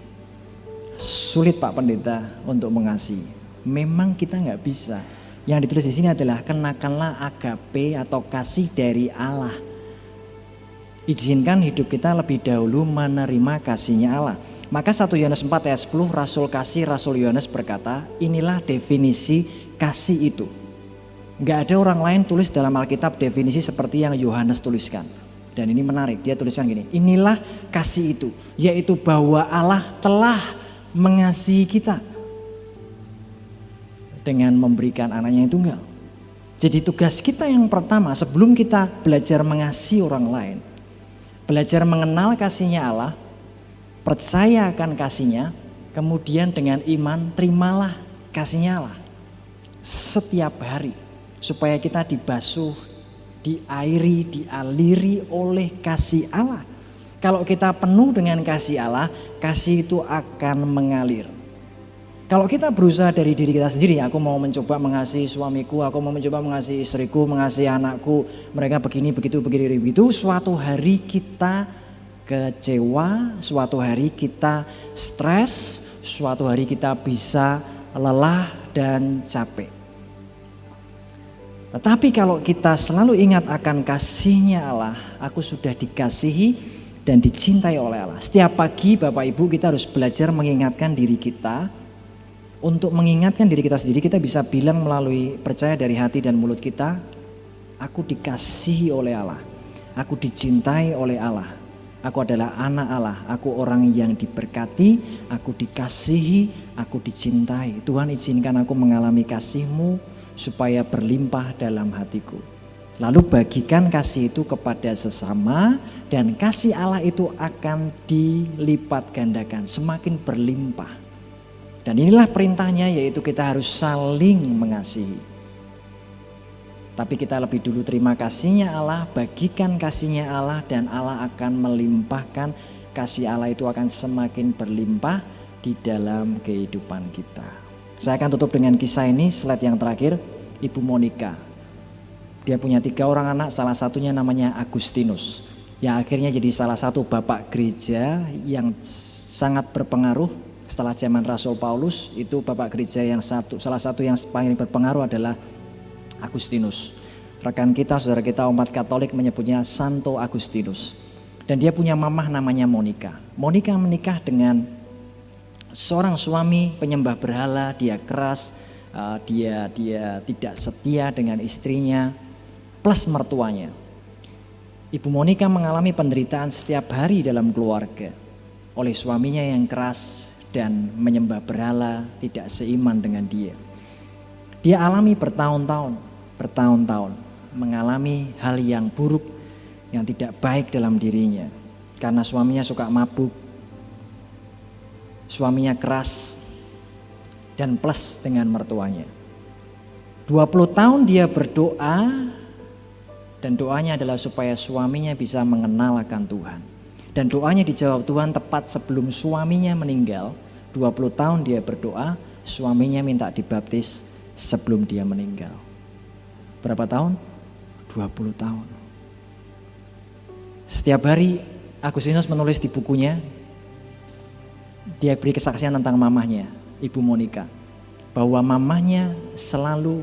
sulit Pak Pendeta untuk mengasihi. Memang kita nggak bisa. Yang ditulis di sini adalah kenakanlah agape atau kasih dari Allah. Izinkan hidup kita lebih dahulu menerima kasihnya Allah. Maka 1 Yohanes 4 ayat 10, Rasul kasih, Rasul Yohanes berkata, inilah definisi kasih itu. Gak ada orang lain tulis dalam Alkitab definisi seperti yang Yohanes tuliskan. Dan ini menarik, dia tuliskan gini, inilah kasih itu, yaitu bahwa Allah telah mengasihi kita dengan memberikan anaknya yang tunggal. Jadi tugas kita yang pertama sebelum kita belajar mengasihi orang lain, belajar mengenal kasihnya Allah, percaya akan kasihnya, kemudian dengan iman terimalah kasihnya Allah setiap hari, supaya kita dibasuh, diairi, dialiri oleh kasih Allah. Kalau kita penuh dengan kasih Allah, kasih itu akan mengalir. Kalau kita berusaha dari diri kita sendiri, aku mau mencoba mengasihi suamiku, aku mau mencoba mengasihi istriku, mengasihi anakku, mereka begini, begitu, suatu hari kita kecewa, suatu hari kita stres, suatu hari kita bisa lelah dan capek. Tetapi kalau kita selalu ingat akan kasihnya Allah, aku sudah dikasihi dan dicintai oleh Allah. Setiap pagi Bapak Ibu kita harus belajar mengingatkan diri kita. Untuk mengingatkan diri kita sendiri, kita bisa bilang melalui percaya dari hati dan mulut kita, aku dikasihi oleh Allah, aku dicintai oleh Allah, aku adalah anak Allah, aku orang yang diberkati, aku dikasihi, aku dicintai. Tuhan izinkan aku mengalami kasih-Mu supaya berlimpah dalam hatiku. Lalu bagikan kasih itu kepada sesama, dan kasih Allah itu akan dilipat gandakan, semakin berlimpah. Dan inilah perintahnya, yaitu kita harus saling mengasihi. Tapi kita lebih dulu terima kasihnya Allah, bagikan kasihnya Allah, dan Allah akan melimpahkan. Kasih Allah itu akan semakin berlimpah di dalam kehidupan kita. Saya akan tutup dengan kisah ini, slide yang terakhir. Ibu Monica, dia punya 3 orang anak, salah satunya namanya Agustinus, yang akhirnya jadi salah satu bapak gereja yang sangat berpengaruh. Setelah zaman Rasul Paulus, itu bapak gereja yang salah satu yang paling berpengaruh adalah Agustinus. Rekan kita, saudara kita umat Katolik menyebutnya Santo Agustinus. Dan dia punya mamah namanya Monica. Monica menikah dengan seorang suami penyembah berhala, dia keras, dia tidak setia dengan istrinya, plus mertuanya. Ibu Monica mengalami penderitaan setiap hari dalam keluarga oleh suaminya yang keras dan menyembah berhala, tidak seiman dengan dia. Dia alami bertahun-tahun. mengalami hal yang buruk, yang tidak baik dalam dirinya. Karena suaminya suka mabuk, suaminya keras, dan plus dengan mertuanya. 20 tahun dia berdoa, dan doanya adalah supaya suaminya bisa mengenal akan Tuhan. Dan doanya dijawab Tuhan tepat sebelum suaminya meninggal. 20 tahun dia berdoa, suaminya minta dibaptis sebelum dia meninggal. Berapa tahun? 20 tahun. Setiap hari Agustinus menulis di bukunya, dia beri kesaksian tentang mamahnya, Ibu Monica, bahwa mamahnya selalu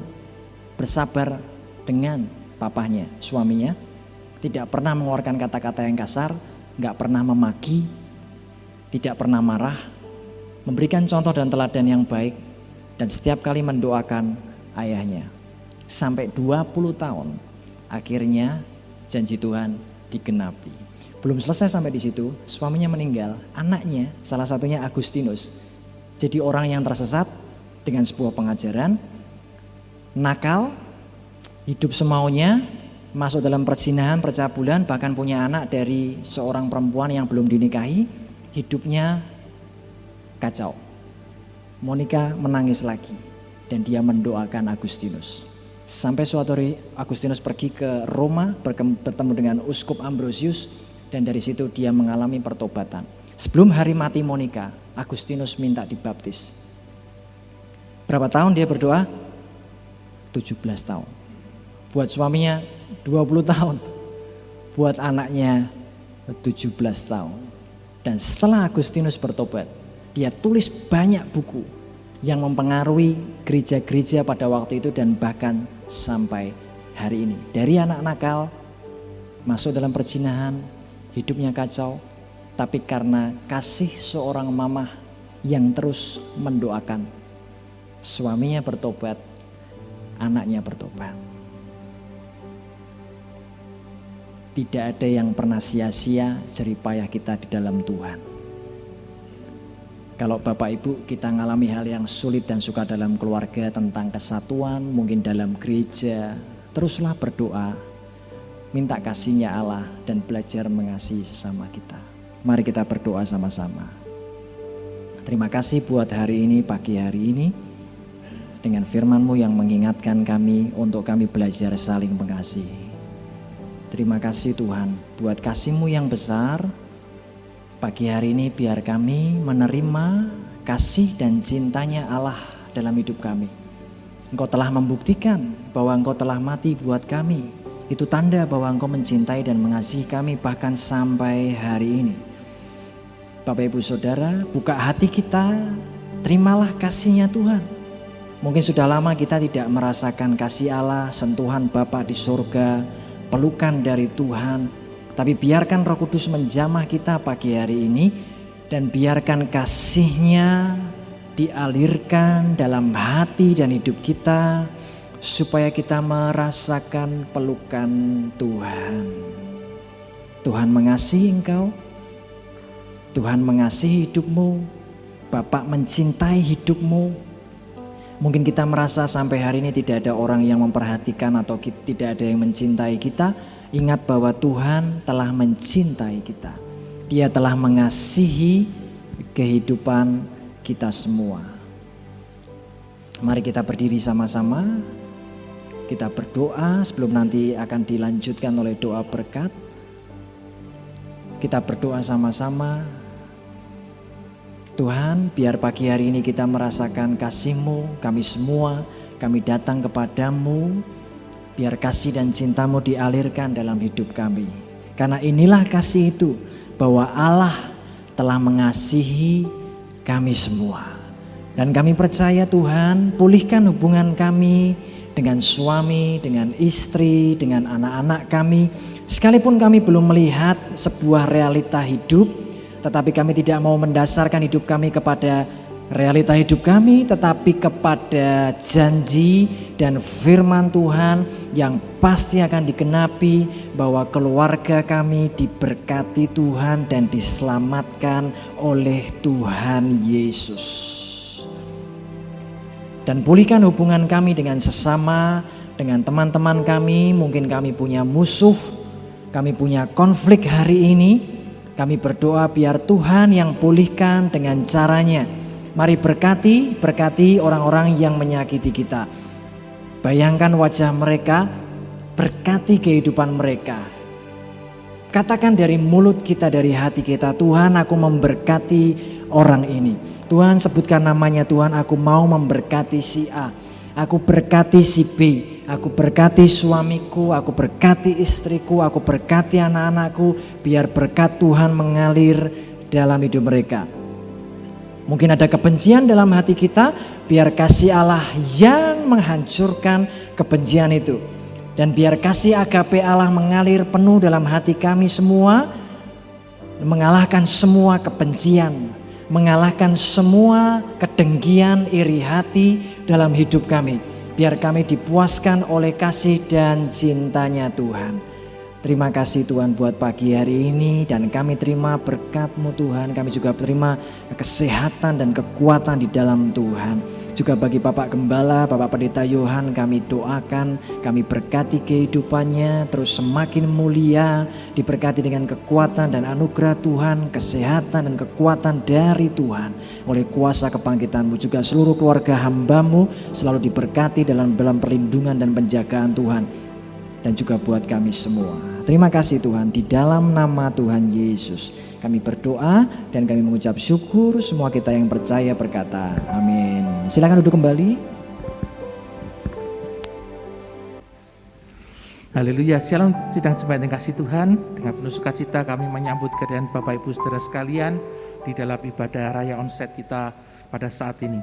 bersabar dengan papahnya, suaminya, tidak pernah mengeluarkan kata-kata yang kasar, gak pernah memaki, tidak pernah marah, memberikan contoh dan teladan yang baik, dan setiap kali mendoakan ayahnya. Sampai 20 tahun, akhirnya janji Tuhan digenapi. Belum selesai sampai di situ, suaminya meninggal, anaknya, salah satunya Agustinus, jadi orang yang tersesat dengan sebuah pengajaran, nakal, hidup semaunya, masuk dalam perzinahan, percabulan, bahkan punya anak dari seorang perempuan yang belum dinikahi, hidupnya kacau. Monica menangis lagi dan dia mendoakan Agustinus. Sampai suatu hari Agustinus pergi ke Roma, bertemu dengan Uskup Ambrosius, dan dari situ dia mengalami pertobatan. Sebelum hari mati Monica, Agustinus minta dibaptis. Berapa tahun dia berdoa? 17 tahun. Buat suaminya 20 tahun. Buat anaknya 17 tahun. Dan setelah Agustinus bertobat, dia tulis banyak buku yang mempengaruhi gereja-gereja pada waktu itu dan bahkan sampai hari ini. Dari anak nakal, masuk dalam perzinahan, hidupnya kacau, tapi karena kasih seorang mamah yang terus mendoakan, suaminya bertobat, anaknya bertobat. Tidak ada yang pernah sia-sia jerih payah kita di dalam Tuhan. Kalau Bapak Ibu kita ngalami hal yang sulit dan suka dalam keluarga, tentang kesatuan, mungkin dalam gereja, teruslah berdoa, minta kasihnya Allah dan belajar mengasihi sesama kita. Mari kita berdoa sama-sama. Terima kasih buat hari ini, pagi hari ini, dengan firman-Mu yang mengingatkan kami untuk kami belajar saling mengasihi. Terima kasih Tuhan buat kasih-Mu yang besar. Pagi hari ini biar kami menerima kasih dan cintanya Allah dalam hidup kami. Engkau telah membuktikan bahwa Engkau telah mati buat kami. Itu tanda bahwa Engkau mencintai dan mengasihi kami bahkan sampai hari ini. Bapak Ibu Saudara, buka hati kita, terimalah kasih-Nya Tuhan. Mungkin sudah lama kita tidak merasakan kasih Allah, sentuhan Bapa di surga, pelukan dari Tuhan. Tapi biarkan Roh Kudus menjamah kita pagi hari ini dan biarkan kasih-Nya dialirkan dalam hati dan hidup kita supaya kita merasakan pelukan Tuhan. Tuhan mengasihi engkau, Tuhan mengasihi hidupmu, Bapak mencintai hidupmu. Mungkin kita merasa sampai hari ini tidak ada orang yang memperhatikan atau tidak ada yang mencintai kita. Ingat bahwa Tuhan telah mencintai kita. Dia telah mengasihi kehidupan kita semua. Mari kita berdiri sama-sama. Kita berdoa sebelum nanti akan dilanjutkan oleh doa berkat. Kita berdoa sama-sama. Tuhan, biar pagi hari ini kita merasakan kasih-Mu, kami semua, kami datang kepadamu. Biar kasih dan cinta-Mu dialirkan dalam hidup kami. Karena inilah kasih itu, bahwa Allah telah mengasihi kami semua. Dan kami percaya Tuhan, pulihkan hubungan kami dengan suami, dengan istri, dengan anak-anak kami. Sekalipun kami belum melihat sebuah realita hidup, tetapi kami tidak mau mendasarkan hidup kami kepada realita hidup kami, tetapi kepada janji dan firman Tuhan yang pasti akan digenapi, bahwa keluarga kami diberkati Tuhan dan diselamatkan oleh Tuhan Yesus. Dan pulihkan hubungan kami dengan sesama, dengan teman-teman kami. Mungkin kami punya musuh, kami punya konflik hari ini. Kami berdoa biar Tuhan yang pulihkan dengan caranya. Mari berkati orang-orang yang menyakiti kita. Bayangkan wajah mereka, berkati kehidupan mereka. Katakan dari mulut kita, dari hati kita, Tuhan aku memberkati orang ini. Tuhan sebutkan namanya, Tuhan aku mau memberkati si A. Aku berkati si B, aku berkati suamiku, aku berkati istriku, aku berkati anak-anakku. Biar berkat Tuhan mengalir dalam hidup mereka. Mungkin ada kebencian dalam hati kita, biar kasih Allah yang menghancurkan kebencian itu. Dan biar kasih agape Allah mengalir penuh dalam hati kami semua, mengalahkan semua kebencian, mengalahkan semua kedengkian, iri hati dalam hidup kami. Biar kami dipuaskan oleh kasih dan cintanya Tuhan. Terima kasih Tuhan buat pagi hari ini, dan kami terima berkat-Mu Tuhan. Kami juga terima kesehatan dan kekuatan di dalam Tuhan. Juga bagi Bapak Gembala, Bapak Pendeta Yohan, kami doakan, kami berkati kehidupannya terus semakin mulia, diberkati dengan kekuatan dan anugerah Tuhan, kesehatan dan kekuatan dari Tuhan. Oleh kuasa kebangkitan-Mu juga seluruh keluarga hamba-Mu selalu diberkati dalam perlindungan dan penjagaan Tuhan. Dan juga buat kami semua. Terima kasih Tuhan, di dalam nama Tuhan Yesus kami berdoa dan kami mengucap syukur. Semua kita yang percaya berkata amin. Silakan duduk kembali. Haleluya. Shalom sidang jemaat yang kasih Tuhan. Dengan penuh sukacita kami menyambut kehadiran Bapak Ibu Saudara sekalian di dalam ibadah raya onsite kita pada saat ini.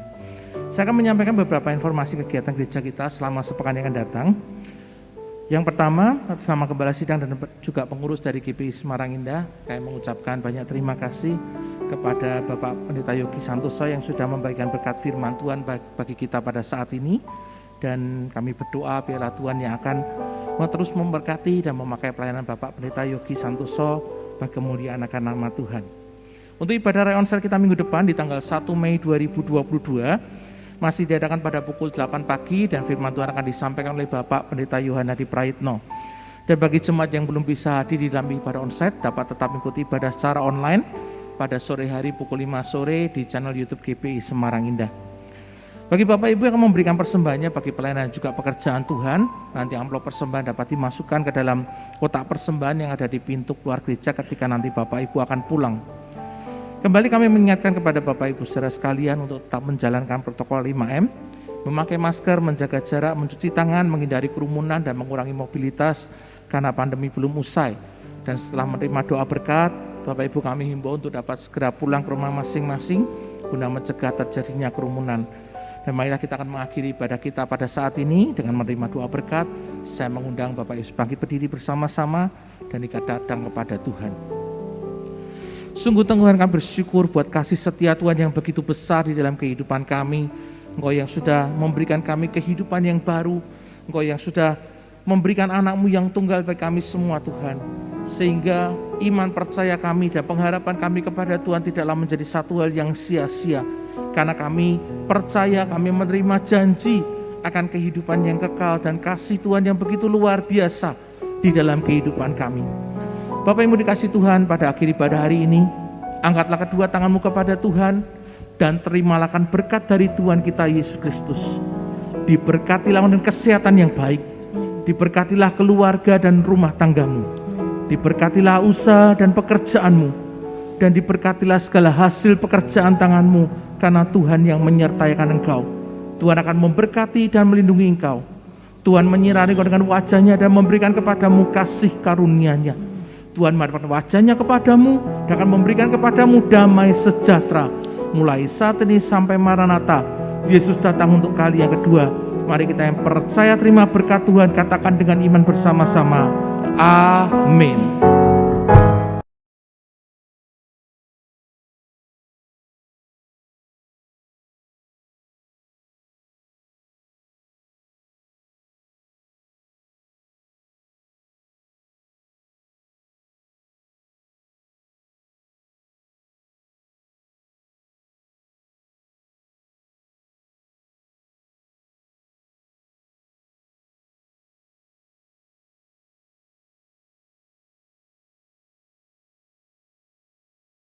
Saya akan menyampaikan beberapa informasi kegiatan gereja kita selama sepekan yang akan datang. Yang pertama, atas nama Gembala Sidang dan juga pengurus dari GPI Semarang Indah, kami mengucapkan banyak terima kasih kepada Bapak Pendeta Yogi Santoso yang sudah membagikan berkat firman Tuhan bagi kita pada saat ini. Dan kami berdoa biarlah Tuhan yang akan terus memberkati dan memakai pelayanan Bapak Pendeta Yogi Santoso bagi kemuliaan akan nama Tuhan. Untuk ibadah raya onsite kita minggu depan di tanggal 1 Mei 2022, masih diadakan pada pukul 8 pagi dan firman Tuhan akan disampaikan oleh Bapak Pendeta Yohan Hadi Praitno. Dan bagi jemaat yang belum bisa hadir di dalam ibadah onsite dapat tetap mengikuti ibadah secara online pada sore hari pukul 5 sore di channel YouTube GPI Semarang Indah. Bagi Bapak Ibu yang akan memberikan persembahannya bagi pelayanan dan juga pekerjaan Tuhan, nanti amplop persembahan dapat dimasukkan ke dalam kotak persembahan yang ada di pintu keluar gereja ketika nanti Bapak Ibu akan pulang. Kembali kami mengingatkan kepada Bapak Ibu saudara sekalian untuk tetap menjalankan protokol 5M, memakai masker, menjaga jarak, mencuci tangan, menghindari kerumunan dan mengurangi mobilitas karena pandemi belum usai. Dan setelah menerima doa berkat, Bapak Ibu kami himbau untuk dapat segera pulang ke rumah masing-masing guna mencegah terjadinya kerumunan. Dan marilah kita akan mengakhiri ibadah kita pada saat ini dengan menerima doa berkat. Saya mengundang Bapak Ibu bangkit berdiri bersama-sama dan kita datang kepada Tuhan. Sungguh Tuhan kami bersyukur buat kasih setia Tuhan yang begitu besar di dalam kehidupan kami. Engkau yang sudah memberikan kami kehidupan yang baru. Engkau yang sudah memberikan anak-Mu yang tunggal bagi kami semua Tuhan. Sehingga iman percaya kami dan pengharapan kami kepada Tuhan tidaklah menjadi satu hal yang sia-sia. Karena kami percaya, kami menerima janji akan kehidupan yang kekal dan kasih Tuhan yang begitu luar biasa di dalam kehidupan kami. Bapak Ibu dikasih Tuhan, pada akhir ibadah hari ini, angkatlah kedua tanganmu kepada Tuhan dan terimalah berkat dari Tuhan kita Yesus Kristus. Diberkatilah dengan kesehatan yang baik, diberkatilah keluarga dan rumah tanggamu, diberkatilah usaha dan pekerjaanmu, dan diberkatilah segala hasil pekerjaan tanganmu, karena Tuhan yang menyertakan engkau. Tuhan akan memberkati dan melindungi engkau. Tuhan menyinari engkau dengan wajah-Nya dan memberikan kepadamu kasih karunia-Nya. Tuhan memalipkan wajah-Nya kepadamu dan akan memberikan kepadamu damai sejahtera. Mulai saat ini sampai Maranatha, Yesus datang untuk kali yang kedua. Mari kita yang percaya terima berkat Tuhan, katakan dengan iman bersama-sama. Amin.